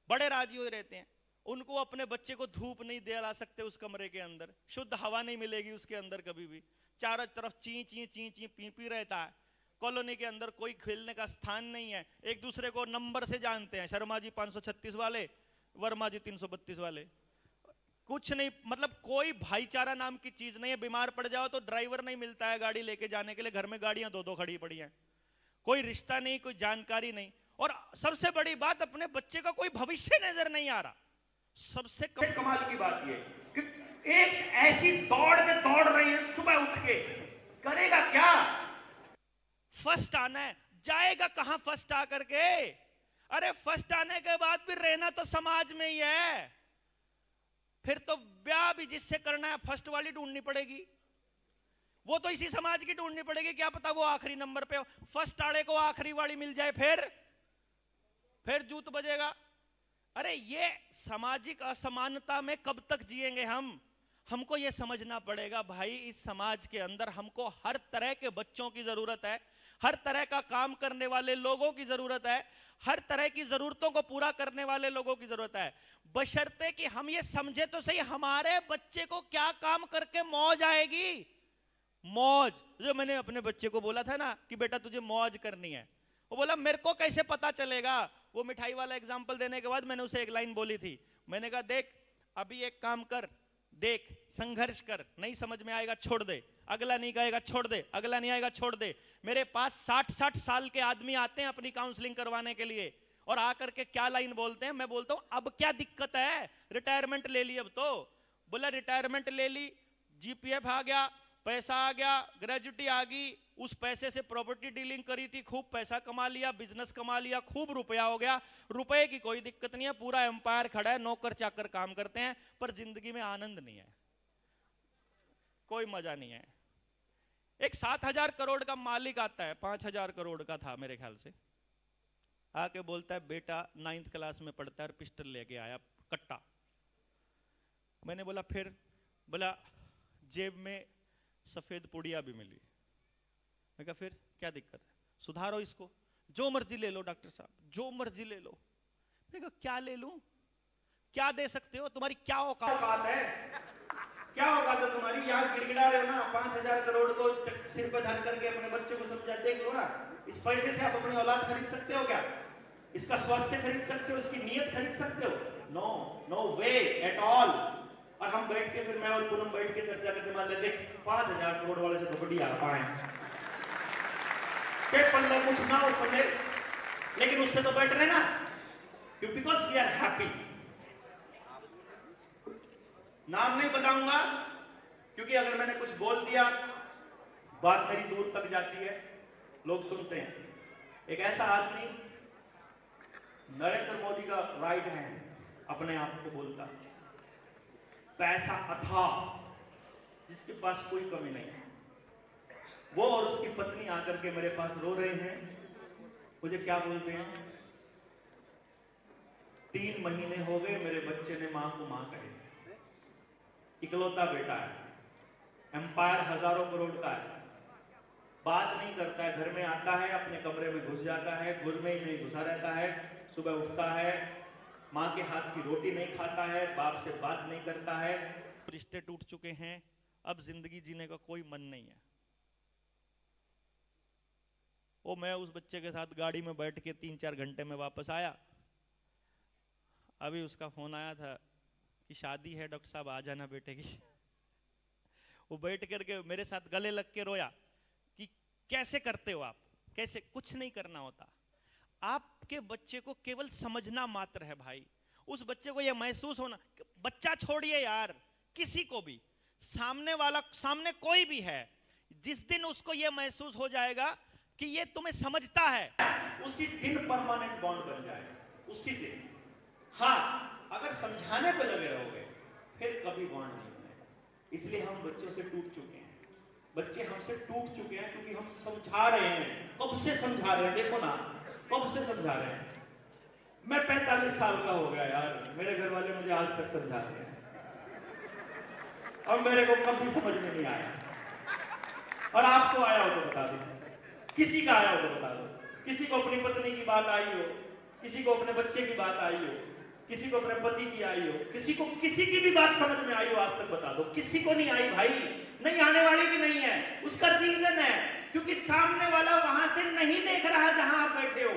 बड़े राजी हो रहते हैं। उनको अपने बच्चे को धूप नहीं दिला सकते उस कमरे के अंदर, शुद्ध हवा नहीं मिलेगी उसके अंदर कभी भी, चारों तरफ ची ची ची ची पी पी रहता है। कॉलोनी के अंदर कोई खेलने का स्थान नहीं है, एक दूसरे को नंबर से जानते हैं, शर्मा जी 536 वाले, वर्मा जी 332 वाले, कुछ नहीं, मतलब कोई भाईचारा नाम की चीज नहीं है। बीमार पड़ जाओ तो ड्राइवर नहीं मिलता है गाड़ी लेके जाने के लिए, घर में गाड़ियां 2-2 खड़ी पड़ी हैं, कोई रिश्ता नहीं, कोई जानकारी नहीं, और सबसे बड़ी बात अपने बच्चे का कोई भविष्य नजर नहीं आ रहा। सबसे कमाल की बात ये कि एक ऐसी दौड़ में दौड़ रही है, सुबह उठ के करेगा क्या? फर्स्ट आना है, जाएगा कहां फर्स्ट आकर के? अरे फर्स्ट आने के बाद भी रहना तो समाज में ही है, फिर तो ब्याह भी जिससे करना है फर्स्ट वाली ढूंढनी पड़ेगी, वो तो इसी समाज की ढूंढनी पड़ेगी, क्या पता वो आखिरी नंबर पे हो, फर्स्ट आड़े को आखिरी वाली मिल जाए, फिर जूत बजेगा। अरे ये सामाजिक असमानता में कब तक जिएंगे हम? हमको ये समझना पड़ेगा भाई, इस समाज के अंदर हमको हर तरह के बच्चों की जरूरत है, हर तरह का काम करने वाले लोगों की जरूरत है, हर तरह की जरूरतों को पूरा करने वाले लोगों की जरूरत है, बशर्ते कि हम ये समझे तो सही हमारे बच्चे को क्या काम करके मौज आएगी। मौज, जो मैंने अपने बच्चे को बोला था ना कि बेटा तुझे मौज करनी है, वो बोला मेरे को कैसे पता चलेगा। वो मिठाई वाला एग्जाम्पल देने के बाद मैंने उसे एक लाइन बोली थी, मैंने कहा देख अभी एक काम कर, देख संघर्ष कर, नहीं समझ में आएगा छोड़ दे, अगला नहीं कहेगा छोड़ दे, अगला नहीं आएगा छोड़ दे। मेरे पास 60-60 साल के आदमी आते हैं अपनी काउंसलिंग करवाने के लिए, और आकर के क्या लाइन बोलते हैं, मैं बोलता हूं अब क्या दिक्कत है, रिटायरमेंट ले ली अब तो। बोला रिटायरमेंट ले ली, जीपीएफ आ गया, पैसा आ गया, ग्रेजुटी आ गई, उस पैसे से प्रॉपर्टी डीलिंग करी थी, खूब पैसा कमा लिया, बिजनेस कमा लिया, खूब रुपया हो गया, रुपए की कोई दिक्कत नहीं है, पूरा एम्पायर खड़ा है, नौकर चाकर काम करते हैं, पर जिंदगी में आनंद नहीं है, कोई मजा नहीं है। एक 7,000 करोड़ का मालिक आता है, 5,000 करोड़ का था मेरे ख्याल से, आके बोलता है बेटा 9th क्लास में पढ़ता है और पिस्टल लेके आया कट्टा। मैंने बोला फिर? बोला जेब में सफेद पुड़िया भी मिली। मैं कहा फिर क्या दिक्कत है, सुधारो इसको, जो मर्जी ले लो डॉक्टर साहब, जो मर्जी ले लो। मैं कहा क्या ले लूं, क्या दे सकते हो, तुम्हारी क्या औकात है, क्या औकात है तुम्हारी, यहाँ गिड़गिड़ा रहे हो ना, 5,000 करोड़ को सिर पर धर करके अपने बच्चे को समझा, देख लो ना, इस पैसे से आप अपनी औलाद खरीद सकते हो क्या? इसका स्वास्थ्य खरीद सकते हो, इसकी नीयत खरीद सकते हो? No, no way at all. और हम बैठ के, फिर मैं और पूनम बैठ के चर्चा करते, मान ले देख 5,000 करोड़ वाले से तो बढ़िया पाए पल्ले कुछ ना हो पल्ले, लेकिन उससे तो बेटर है ना, बिकॉज वी आर हैप्पी। नाम नहीं बताऊंगा क्योंकि अगर मैंने कुछ बोल दिया बात मेरी दूर तक जाती है, लोग सुनते हैं। एक ऐसा आदमी नरेंद्र मोदी का राइट हैंड अपने आप को बोलता, पैसा अथाह, जिसके पास कोई कमी नहीं है, वो और उसकी पत्नी आकर के मेरे पास रो रहे हैं। मुझे क्या बोलते हैं, 3 महीने हो गए मेरे बच्चे ने मां को मां कहे, इकलौता बेटा है, एम्पायर हजारों करोड़ का है, बात नहीं करता है, घर में आता है अपने कमरे में घुस जाता है, घर में ही नहीं घुसा रहता है, सुबह उठता है मां के हाथ की रोटी नहीं खाता है, बाप से बात नहीं करता है, रिश्ते टूट चुके हैं, अब जिंदगी जीने का कोई मन नहीं है। वो मैं उस बच्चे के साथ गाड़ी में बैठ के 3-4 घंटे में वापस आया, अभी उसका फोन आया था कि शादी है डॉक्टर साहब आ जाना बेटे की। वो बैठ करके मेरे साथ गले लग के रोया कि कैसे करते हो आप, कैसे, कुछ नहीं करना होता, आपके बच्चे को केवल समझना मात्र है भाई। उस बच्चे को यह महसूस होना, बच्चा छोड़िए यार, किसी को भी, सामने वाला, सामने कोई भी है, जिस दिन उसको यह महसूस हो जाएगा कि ये तुम्हें समझता है, उसी दिन परमानेंट बॉन्ड बन जाएगा, उसी दिन। हाँ, अगर समझाने पे लगे रहोगे फिर कभी बॉन्ड नहीं बनेगा। इसलिए हम बच्चों से टूट चुके हैं, बच्चे हमसे टूट चुके हैं क्योंकि हम समझा रहे हैं। कब से समझा रहे हैं, देखो ना, कब से समझा रहे हैं। मैं 45 साल का हो गया यार, मेरे घर वाले मुझे आज तक समझा रहे हैं और मेरे को कभी समझ में नहीं आया, और आपको आया हो तो बता दो। किसी का आया हो तो बता दो। किसी को अपनी पत्नी की बात आई हो, किसी को अपने बच्चे की बात आई हो, किसी को अपने पति की आई हो, किसी को किसी की भी बात समझ में आई हो, आज तक बता दो। किसी को नहीं आई भाई, नहीं आने वाली भी नहीं है। उसका रीजन है क्योंकि सामने वाला वहां से नहीं देख रहा जहां आप बैठे हो।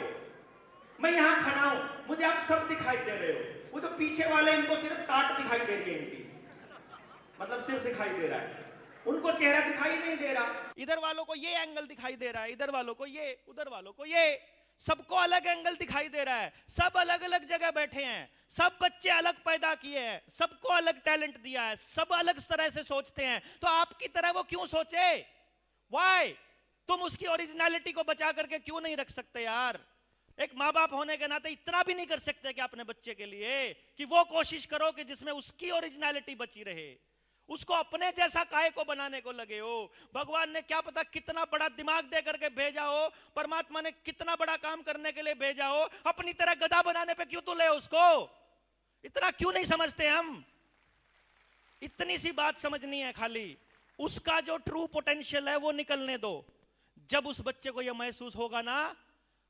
मैं यहां खड़ा हूं, मुझे आप सब दिखाई दे रहे हो, वो जो पीछे वाले इनको सिर्फ टाट दिखाई दे रही है, इनकी मतलब सिर्फ दिखाई दे रहा है, उनको चेहरा दिखाई नहीं दे रहा। इधर वालों को ये एंगल दिखाई दे रहा है, इधर वालों को ये, उधर वालों को ये, सबको अलग एंगल दिखाई दे रहा है। सब अलग अलग जगह बैठे हैं, सब बच्चे अलग पैदा किए हैं, सबको अलग टैलेंट दिया है, सब अलग तरह से सोचते हैं। तो आपकी तरह वो क्यों सोचे? वाई? तुम उसकी ओरिजिनलिटी को बचा करके क्यों नहीं रख सकते यार? एक माँ बाप होने के नाते इतना भी नहीं कर सकते कि अपने बच्चे के लिए कि वो कोशिश करो कि जिसमें उसकी ओरिजिनलिटी बची रहे, उसको अपने जैसा काहे को बनाने को लगे हो। भगवान ने क्या पता कितना बड़ा दिमाग दे करके भेजा हो, परमात्मा ने कितना बड़ा काम करने के लिए भेजा हो, अपनी तरह गधा बनाने पे क्यों तुले उसको? इतना क्यों नहीं समझते हम? इतनी सी बात समझनी है खाली, उसका जो ट्रू पोटेंशियल है वो निकलने दो। जब उस बच्चे को यह महसूस होगा ना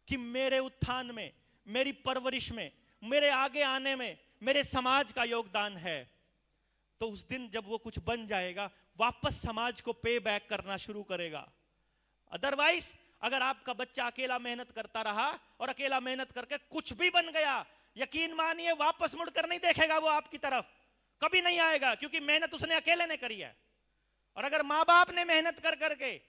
कि मेरे उत्थान में, मेरी परवरिश में, मेरे आगे आने में मेरे समाज का योगदान है, तो उस दिन जब वो कुछ बन जाएगा वापस समाज को पे बैक करना शुरू करेगा। अदरवाइज अगर आपका बच्चा अकेला मेहनत करता रहा और अकेला मेहनत करके कुछ भी बन गया, यकीन मानिए वापस मुड़कर नहीं देखेगा वो आपकी तरफ, कभी नहीं आएगा, क्योंकि मेहनत उसने अकेले ने करी है। और अगर माँ बाप ने मेहनत कर करके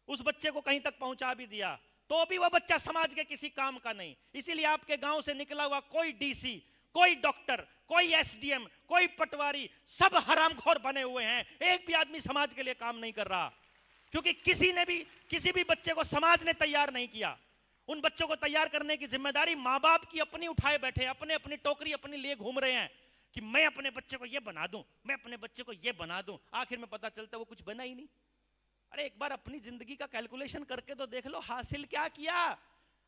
उस बच्चे को कहीं तक पहुंचा भी दिया तो भी वह बच्चा समाज के किसी काम का नहीं। इसीलिए आपके गांव से निकला हुआ कोई डीसी, कोई डॉक्टर, कोई एसडीएम, कोई पटवारी, सब हरामखोर बने हुए हैं। एक भी आदमी समाज के लिए काम नहीं कर रहा, क्योंकि किसी भी बच्चे को समाज ने तैयार नहीं किया। उन बच्चों को तैयार करने की जिम्मेदारी माँ बाप की अपनी उठाए बैठे, अपने अपनी टोकरी अपनी लिए घूम रहे हैं कि मैं अपने बच्चे को ये बना दूं, मैं अपने बच्चे को ये बना दूं। आखिर में पता चलता है वो कुछ बना ही नहीं। अरे एक बार अपनी जिंदगी का कैलकुलेशन करके तो देख लो, हासिल क्या किया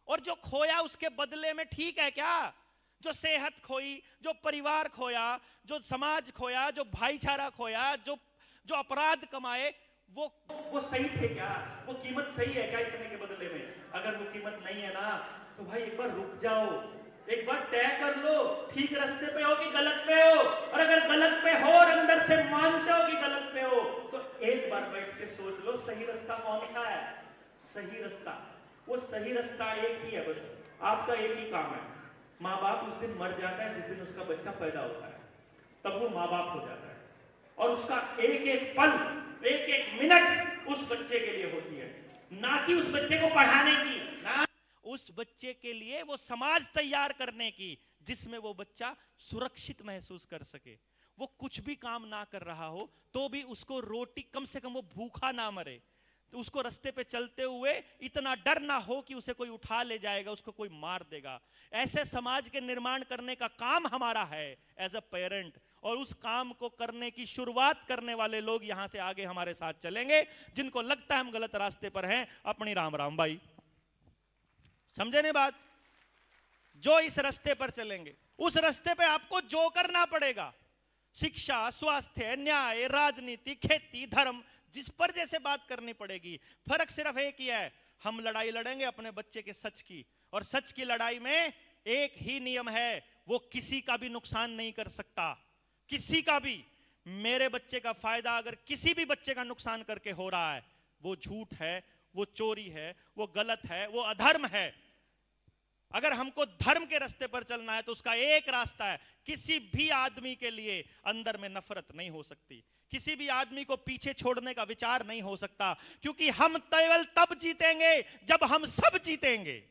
और जो खोया उसके बदले में ठीक है क्या? जो सेहत खोई, जो परिवार खोया, जो समाज खोया, जो भाईचारा खोया, जो अपराध कमाए, वो सही थे क्या? वो कीमत सही है क्या इतने के बदले में? अगर वो कीमत नहीं है ना तो भाई एक बार रुक जाओ, एक बार तय कर लो ठीक रास्ते पे हो कि गलत पे हो। और अगर गलत पे हो और अंदर से मानते हो कि गलत पे हो तो एक बार बैठ के सोच लो सही रास्ता कौन सा है। सही रास्ता, वो सही रास्ता एक ही है, बस आपका एक ही काम है। माँ बाप उस दिन मर जाता है जिस दिन उसका बच्चा पैदा होता है, तब वो माँ बाप हो जाता है और उसका एक एक पल, एक एक मिनट उस बच्चे के लिए होती है, ना कि उस बच्चे को पढ़ाने की, ना उस बच्चे के लिए वो समाज तैयार करने की जिसमें वो बच्चा सुरक्षित महसूस कर सके। वो कुछ भी काम ना कर रहा हो तो भी उसको रोटी, कम से कम वो भूखा ना मरे, तो उसको रास्ते पे चलते हुए इतना डर ना हो कि उसे कोई उठा ले जाएगा, उसको कोई मार देगा। ऐसे समाज के निर्माण करने का काम हमारा है एज अ पेरेंट, और उस काम को करने की शुरुआत करने वाले लोग यहां से आगे हमारे साथ चलेंगे। जिनको लगता है हम गलत रास्ते पर हैं, अपनी राम राम भाई, समझे नहीं बात? जो इस रास्ते पर चलेंगे उस रास्ते पे आपको जो करना पड़ेगा, शिक्षा, स्वास्थ्य, न्याय, राजनीति, खेती, धर्म, जिस पर जैसे बात करनी पड़ेगी। फर्क सिर्फ एक ही है, हम लड़ाई लड़ेंगे अपने बच्चे के सच की, और सच की लड़ाई में एक ही नियम है, वो किसी का भी नुकसान नहीं कर सकता, किसी का भी। मेरे बच्चे का फायदा अगर किसी भी बच्चे का नुकसान करके हो रहा है, वो झूठ है, वो चोरी है, वो गलत है, वो अधर्म है। अगर हमको धर्म के रास्ते पर चलना है तो उसका एक रास्ता है, किसी भी आदमी के लिए अंदर में नफरत नहीं हो सकती, किसी भी आदमी को पीछे छोड़ने का विचार नहीं हो सकता, क्योंकि हम केवल तब जीतेंगे जब हम सब जीतेंगे।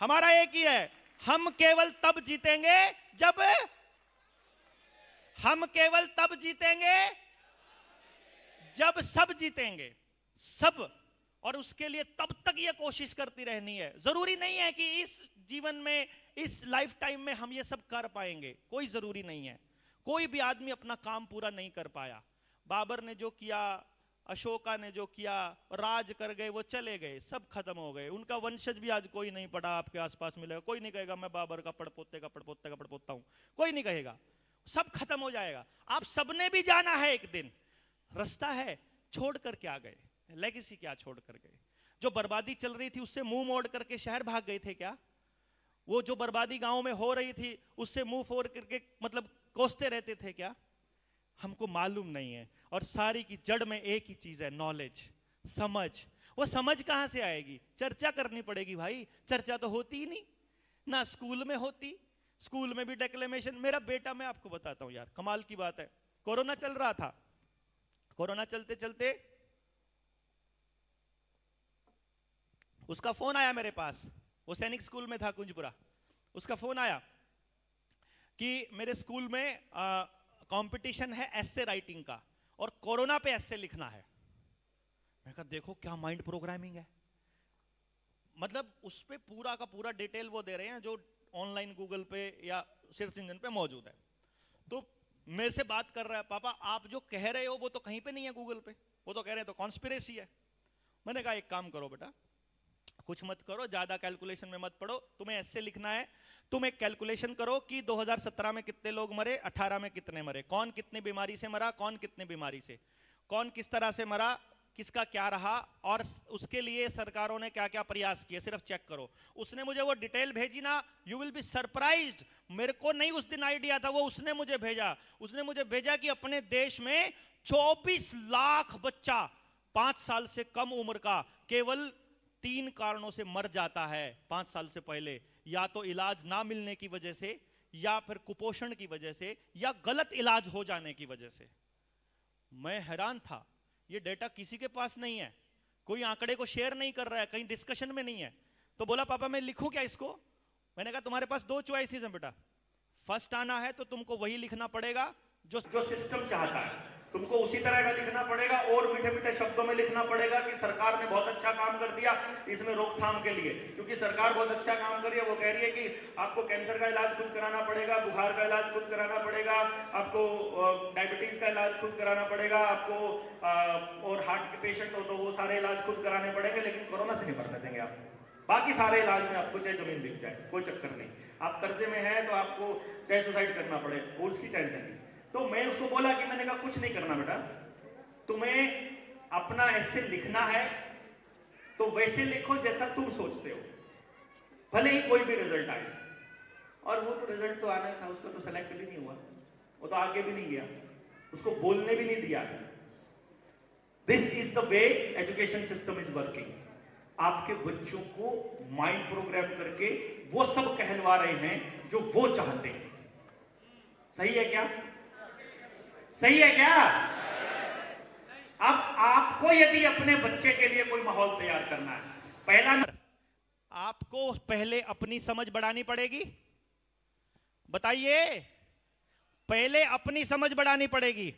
हमारा एक ही है, हम केवल तब जीतेंगे जब हम केवल तब जीतेंगे जब सब जीतेंगे, सब। और उसके लिए तब तक ये कोशिश करती रहनी है। जरूरी नहीं है कि इस जीवन में, इस लाइफ टाइम में हम ये सब कर पाएंगे, कोई जरूरी नहीं है। कोई भी आदमी अपना काम पूरा नहीं कर पाया। बाबर ने जो किया, अशोका ने जो किया, राज कर गए, वो चले गए, सब खत्म हो गए। उनका वंशज भी आज कोई नहीं पड़ा आपके आसपास मिलेगा, कोई नहीं कहेगा मैं बाबर का पड़पोते का पड़पोते का पड़पोता हूं, कोई नहीं कहेगा, सब खत्म हो जाएगा। आप सबने भी जाना है एक दिन, रास्ता है, छोड़ कर क्या गए, लेगेसी क्या छोड़ कर गए। जो बर्बादी चल रही थी उससे मुंह मोड़ करके शहर भाग गए थे क्या? वो जो बर्बादी गांव में हो रही थी उससे मुंह फोड़ करके मतलब कोसते रहते थे क्या? हमको मालूम नहीं है। और सारी की जड़ में एक ही चीज है, नॉलेज, समझ। वो समझ कहां से आएगी? चर्चा करनी पड़ेगी भाई। चर्चा तो होती ही नहीं ना, स्कूल में होती। स्कूल में भी डेक्लेमेशन। मेरा बेटा, मैं आपको बताता हूं यार, कमाल की बात है, कोरोना चल रहा था। कोरोना चलते चलते उसका फोन आया मेरे पास। वो सैनिक स्कूल में था कुंजपुरा। उसका फोन आया कि मेरे स्कूल में कंपटीशन है एस्से राइटिंग का और कोरोना पे एस्से लिखना है। मैं कहा देखो क्या माइंड प्रोग्रामिंग है। मतलब उस पे पूरा का पूरा डिटेल वो दे रहे हैं जो ऑनलाइन गूगल पे या सर्च इंजन पे मौजूद है। तो मेरे से बात कर रहा है, पापा आप जो कह रहे हो वो तो कहीं पे नहीं है गूगल पे, वो तो कह रहे हैं तो कॉन्स्पिरेसी है। मैंने कहा एक काम करो बेटा, कुछ मत करो, ज्यादा कैलकुलेशन में मत पड़ो। तुम्हें ऐसे लिखना है, तुम एक कैलकुलेशन करो कि 2017 में कितने लोग मरे, 18 में कितने मरे, कौन कितनी बीमारी से मरा, कौन कितनी बीमारी से, कौन किस तरह से मरा, किसका क्या रहा, और उसके लिए सरकारों ने क्या क्या प्रयास किए, सिर्फ चेक करो। उसने मुझे वो डिटेल भेजी ना, यू विल बी सरप्राइज्ड। मेरे को नहीं उस दिन आइडिया था, वो उसने मुझे भेजा। उसने मुझे भेजा कि अपने देश में 24 लाख बच्चा 5 साल से कम उम्र का केवल 3 कारणों से मर जाता है 5 साल से पहले। या तो इलाज ना मिलने की वजह से, या फिर कुपोषण की वजह से, या गलत इलाज हो जाने की वजह से। मैं हैरान था, ये डेटा किसी के पास नहीं है, कोई आंकड़े को शेयर नहीं कर रहा है, कहीं डिस्कशन में नहीं है। तो बोला पापा मैं लिखूं क्या इसको? मैंने कहा तुम्हारे पास 2 चॉइसेस हैं बेटा। फर्स्ट आना है तो तुमको वही लिखना पड़ेगा जो सिस्टम चाहता है, तुमको उसी तरह का लिखना पड़ेगा और मीठे मीठे शब्दों में लिखना पड़ेगा कि सरकार ने बहुत अच्छा काम कर दिया इसमें रोकथाम के लिए। क्योंकि सरकार बहुत अच्छा काम कर रही है, वो कह रही है कि आपको कैंसर का इलाज खुद कराना पड़ेगा, बुखार का इलाज खुद कराना पड़ेगा, आपको डायबिटीज का इलाज खुद कराना पड़ेगा, आपको और हार्ट के पेशेंट हो तो वो सारे इलाज खुद कराने पड़ेंगे, लेकिन कोरोना से नहीं मरने देंगे आपको। बाकी सारे इलाज में आपको चाहे जमीन बिक जाए, कोई चक्कर नहीं। आप कर्जे में हैं तो आपको चाहे सुसाइड करना पड़े, वो उसकी टेंशन नहीं। तो मैं उसको बोला कि मैंने कहा कुछ नहीं करना बेटा, तुम्हें अपना ऐसे लिखना है तो वैसे लिखो जैसा तुम सोचते हो, भले ही कोई भी रिजल्ट आए। और वो तो रिजल्ट तो आना था, उसको तो सेलेक्ट भी नहीं हुआ, वो तो आगे भी नहीं गया, उसको बोलने भी नहीं दिया। This is the way education system is working. आपके बच्चों को माइंड प्रोग्राम करके वो सब कहलवा रहे हैं जो वो चाहते हैं। सही है क्या? सही है क्या? अब आपको यदि अपने बच्चे के लिए कोई माहौल तैयार करना है, पहला आपको पहले अपनी समझ बढ़ानी पड़ेगी। बताइए, पहले अपनी समझ बढ़ानी पड़ेगी।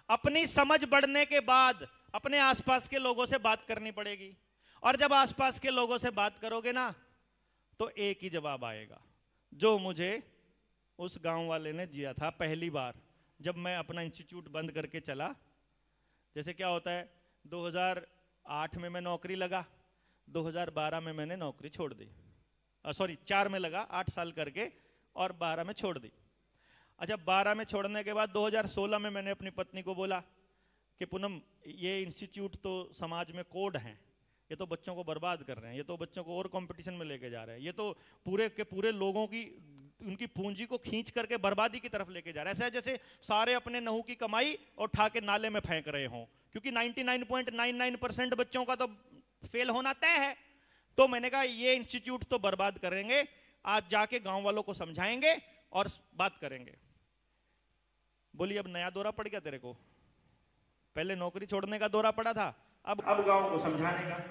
अपनी समझ बढ़ने के बाद अपने आसपास के लोगों से बात करनी पड़ेगी। और जब आसपास के लोगों से बात करोगे ना तो एक ही जवाब आएगा जो मुझे उस गांव वाले ने दिया था पहली बार जब मैं अपना इंस्टीट्यूट बंद करके चला। जैसे क्या होता है, 2008 में मैं नौकरी लगा, 2012 में मैंने नौकरी छोड़ दी, सॉरी 4 में लगा, 8 साल करके, और 12 में छोड़ दी। अच्छा, 12 में छोड़ने के बाद 2016 में मैंने अपनी पत्नी को बोला कि पूनम, ये इंस्टीट्यूट तो समाज में कोड हैं, ये तो बच्चों को बर्बाद कर रहे हैं, ये तो बच्चों को और कंपटीशन में लेके जा रहे हैं, ये तो पूरे के पूरे लोगों की उनकी पूंजी को खींच करके बर्बादी की तरफ लेके जा रहा है। ऐसा है जैसे सारे अपने नहू की कमाई और उठा के नाले में फेंक रहे हों, क्योंकि 99.99% बच्चों का तो फेल होना तय है। तो मैंने कहा ये इंस्टीट्यूट तो बर्बाद करेंगे, आज जाके गांव वालों को समझाएंगे और बात करेंगे। बोली अब नया दौरा पड़ गया तेरे को? पहले नौकरी छोड़ने का दौरा पड़ा था, अब गांव को समझाने का।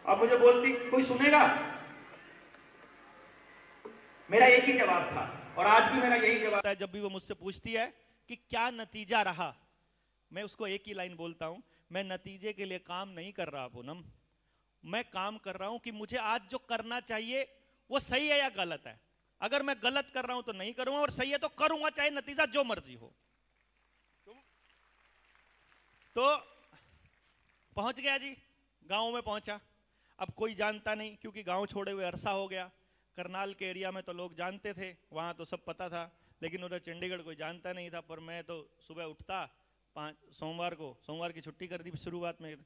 अब मुझे बोलती कोई सुनेगा? मेरा एक ही जवाब था और आज भी मेरा यही जवाब है। जब भी वो मुझसे पूछती है कि क्या नतीजा रहा, मैं उसको एक ही लाइन बोलता हूं, मैं नतीजे के लिए काम नहीं कर रहा पूनम, मैं काम कर रहा हूं कि मुझे आज जो करना चाहिए वो सही है या गलत है। अगर मैं गलत कर रहा हूं तो नहीं करूंगा, और सही है तो करूंगा, चाहे नतीजा जो मर्जी हो। तो पहुंच गया जी, गांव में पहुंचा। अब कोई जानता नहीं, क्योंकि गांव छोड़े हुए अरसा हो गया। करनाल के एरिया में तो लोग जानते थे, वहां तो सब पता था, लेकिन उधर चंडीगढ़ कोई जानता नहीं था। पर मैं तो सुबह उठता, सोमवार की छुट्टी कर दी शुरुआत में,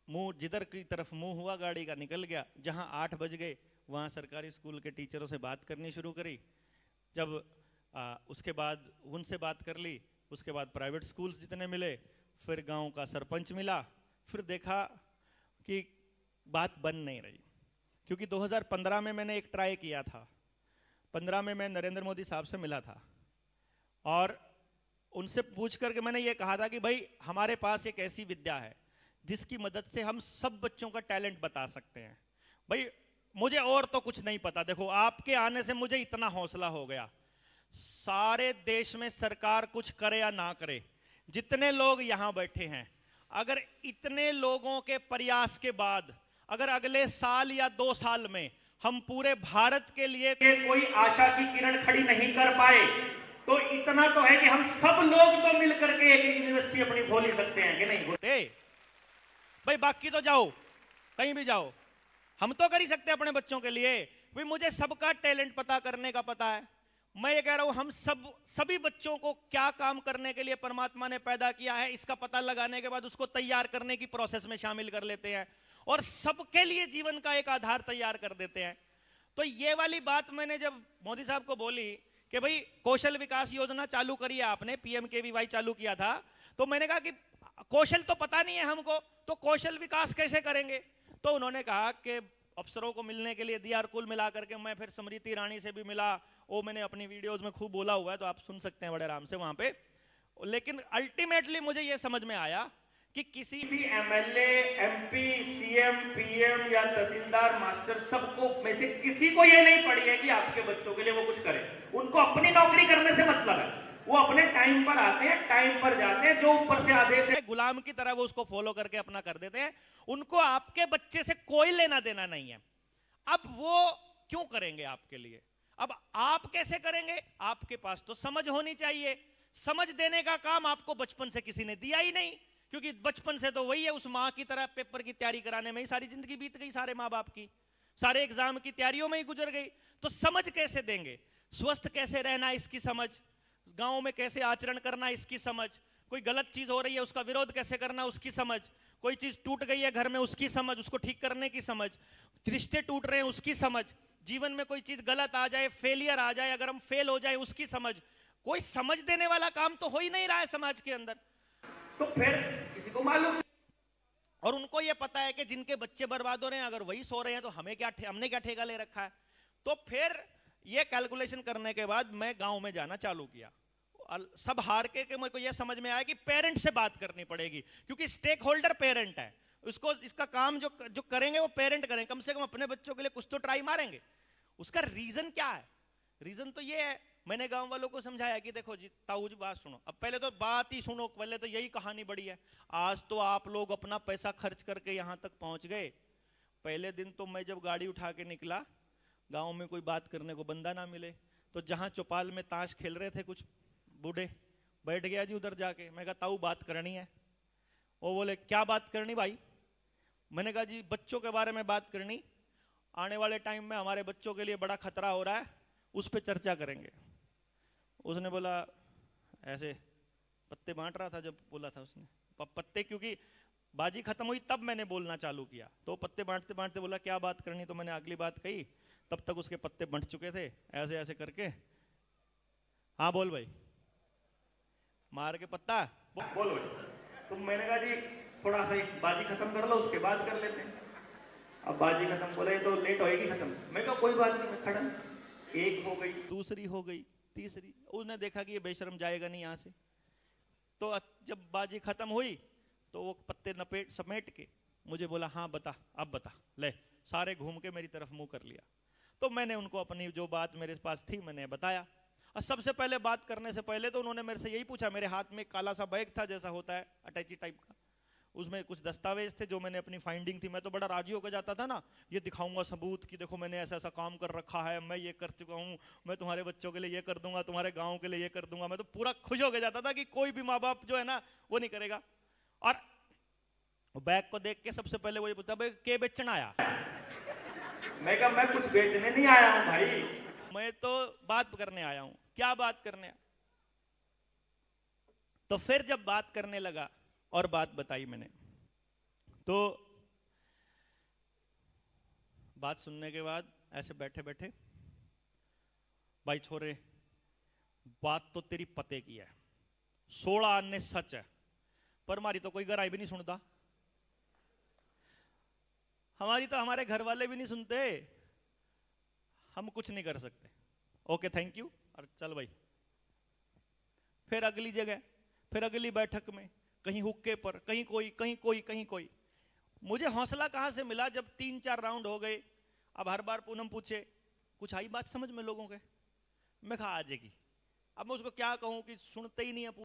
मुंह जिधर की तरफ मुंह हुआ गाड़ी का निकल गया। जहां 8 बज गए वहां सरकारी स्कूल के टीचरों से बात करनी शुरू करी। जब उसके बाद उनसे बात कर ली, उसके बाद प्राइवेट स्कूल्स जितने मिले, फिर गांव का सरपंच मिला, फिर देखा कि बात बन नहीं रही। क्योंकि 2015 में मैंने एक ट्राई किया था। 15 में मैं नरेंद्र मोदी साहब से मिला था और उनसे पूछ करके मैंने ये कहा था कि भाई हमारे पास एक ऐसी विद्या है जिसकी मदद से हम सब बच्चों का टैलेंट बता सकते हैं। भाई मुझे और तो कुछ नहीं पता, देखो आपके आने से मुझे इतना हौसला हो गया। सारे देश में सरकार कुछ करे या ना करे, जितने लोग यहां बैठे हैं, अगर इतने लोगों के प्रयास के बाद अगर अगले साल या 2 साल में हम पूरे भारत के लिए कोई आशा की किरण खड़ी नहीं कर पाए, तो इतना तो है कि हम सब लोग तो मिलकर के एक यूनिवर्सिटी अपनी खोल ही सकते हैं कि नहीं खोलते? भाई बाकी तो जाओ, कहीं भी जाओ, हम तो कर ही सकते हैं अपने बच्चों के लिए। भाई मुझे सबका टैलेंट पता करने का पता है। मैं ये कह रहा हूं हम सभी बच्चों को क्या काम करने के लिए परमात्मा ने पैदा किया है, इसका पता लगाने के बाद उसको तैयार करने की प्रोसेस में शामिल कर लेते हैं और सबके लिए जीवन का एक आधार तैयार कर देते हैं। तो ये वाली बात मैंने जब मोदी साहब को बोली कि भाई कौशल विकास योजना चालू करी है आपने, PMKVY चालू किया था, तो मैंने कहा कि कौशल तो पता नहीं है हमको, तो कौशल विकास कैसे करेंगे? तो उन्होंने कहा कि अफसरों को मिलने के लिए DR कुल मिला करके मैं फिर स्मृति ईरानी से भी मिला, वो मैंने अपनी वीडियोस में खूब बोला हुआ है, तो आप सुन सकते हैं बड़े आराम से वहां पे। लेकिन अल्टीमेटली मुझे ये समझ में आया कि किसी MLA, MP, CM, PM या तहसीलदार मास्टर सबको में से किसी को ये नहीं पड़ी है कि आपके बच्चों के लिए वो कुछ करे। उनको अपनी नौकरी करने से मतलब है, वो अपने टाइम पर आते हैं, टाइम पर जाते हैं, जो ऊपर से आदेश है गुलाम की तरह वो उसको फॉलो करके अपना कर देते हैं। उनको आपके बच्चे से कोई लेना देना नहीं है। अब वो क्यों करेंगे आपके लिए? अब आप कैसे करेंगे? आपके पास तो समझ होनी चाहिए। समझ देने का काम आपको बचपन से किसी ने दिया ही नहीं, क्योंकि बचपन से तो वही है, उस माँ की तरह पेपर की तैयारी कराने में ही सारी जिंदगी बीत गई, सारे माँ बाप की सारे एग्जाम की तैयारियों में ही गुजर गई। तो समझ कैसे देंगे? स्वस्थ कैसे रहना इसकी समझ, गांव में कैसे आचरण करना इसकी समझ, कोई गलत चीज हो रही है उसका विरोध कैसे करना उसकी समझ, कोई चीज टूट गई है घर में उसकी समझ, उसको ठीक करने की समझ, रिश्ते टूट रहे हैं उसकी समझ, जीवन में कोई चीज गलत आ जाए, फेलियर आ जाए, अगर हम फेल हो जाए उसकी समझ। कोई समझ देने वाला काम तो हो ही नहीं रहा है समाज के अंदर। तो फिर किसी को मालूम, और उनको यह पता है कि जिनके बच्चे बर्बाद हो रहे हैं अगर वही सो रहे हैं तो हमने क्या ठेका ले रखा है। तो फिर ये कैलकुलेशन करने के बाद मैं गांव में जाना चालू किया। सब हार के मेरे को यह समझ में आया कि पेरेंट से बात करनी पड़ेगी, क्योंकि स्टेक होल्डर पेरेंट है। उसको इसका काम जो करेंगे वो पेरेंट करेंगे, कम से कम अपने बच्चों के लिए कुछ तो ट्राई मारेंगे। उसका रीजन क्या है? रीजन तो ये है, मैंने गांव वालों को समझाया कि देखो जी ताऊ जी बात सुनो, अब पहले तो बात ही सुनो, पहले तो यही कहानी बड़ी है। आज तो आप लोग अपना पैसा खर्च करके यहां तक पहुंच गए। पहले दिन तो मैं जब गाड़ी उठा के निकला, गांव में कोई बात करने को बंदा ना मिले, तो जहां चौपाल में ताश खेल रहे थे कुछ बूढ़े, बैठ गया जी उधर जाके। मैं कहा ताऊ बात करनी है। वो बोले क्या बात करनी भाई? मैंने कहा जी बच्चों के बारे में बात करनी, आने वाले टाइम में हमारे बच्चों के लिए बड़ा खतरा हो रहा है, उस पर चर्चा करेंगे। उसने बोला ऐसे पत्ते बांट रहा था, जब बोला था उसने पत्ते, क्योंकि बाजी खत्म हुई तब मैंने बोलना चालू किया, तो पत्ते बांटते बांटते बोला क्या बात करनी, तो मैंने अगली बात कही, तब तक उसके पत्ते बंट चुके थे ऐसे ऐसे करके। हाँ बोल भाई, मार के पत्ता बोल भाई। तो मैंने कहा जी थोड़ा सा बाजी खत्म कर लो उसके बाद कर लेते हैं। अब बाजी खत्म, बोले तो लेट होएगी खत्म। मैं कहा कोई बात नहीं, मैं खड़ा। एक हो गई, दूसरी हो गई, तीसरी। उसने देखा कि ये बेशरम जाएगा नहीं यहाँ से, तो जब बाजी खत्म हुई तो वो पत्ते नपेट समेट के मुझे बोला हाँ बता, अब बता। ले सारे घूम के मेरी तरफ मुंह कर लिया। तो मैंने उनको अपनी जो बात मेरे पास थी मैंने बताया। और सबसे पहले बात करने से पहले तो उन्होंने मेरे से यही पूछा, मेरे हाथ में काला सा बैग था जैसा होता है अटैची टाइप का, उसमें कुछ दस्तावेज थे जो मैंने अपनी फाइंडिंग थी। मैं तो बड़ा राजी होकर जाता था ना, ये दिखाऊंगा सबूत कि देखो मैंने ऐसा ऐसा काम कर रखा है, मैं ये कर चुका हूँ, मैं तुम्हारे बच्चों के लिए ये कर दूंगा, तुम्हारे गाँव के लिए ये कर दूंगा। मैं तो पूरा खुश होकर जाता था कि कोई भी माँ बाप जो है ना वो नहीं करेगा। और बैग को देख के सबसे पहले वो ये पूछता भाई के बेचना आया? मैं कहा मैं कुछ बेचने नहीं आया हूं भाई, मैं तो बात करने आया हूं। क्या बात करने? तो फिर जब बात करने लगा और बात बताई मैंने, तो बात सुनने के बाद ऐसे बैठे बैठे, भाई छोरे, बात तो तेरी पते की है, 16 अन्य सच है, पर हमारी तो कोई गहराई भी नहीं सुनता, हमारी तो हमारे घर वाले भी नहीं सुनते, हम कुछ नहीं कर सकते। ओके थैंक यू, और चल भाई। फिर अगली जगह, फिर अगली बैठक में, कहीं हुक्के पर, कहीं कोई, कहीं कोई, कहीं कोई। मुझे हौसला कहां से मिला जब 3-4 राउंड हो गए। अब हर बार पूनम पूछे कुछ आई बात समझ में लोगों के, मैं कहा आ जाएगी। अब मैं उसको क्या कहूं कि सुनते ही नहीं है।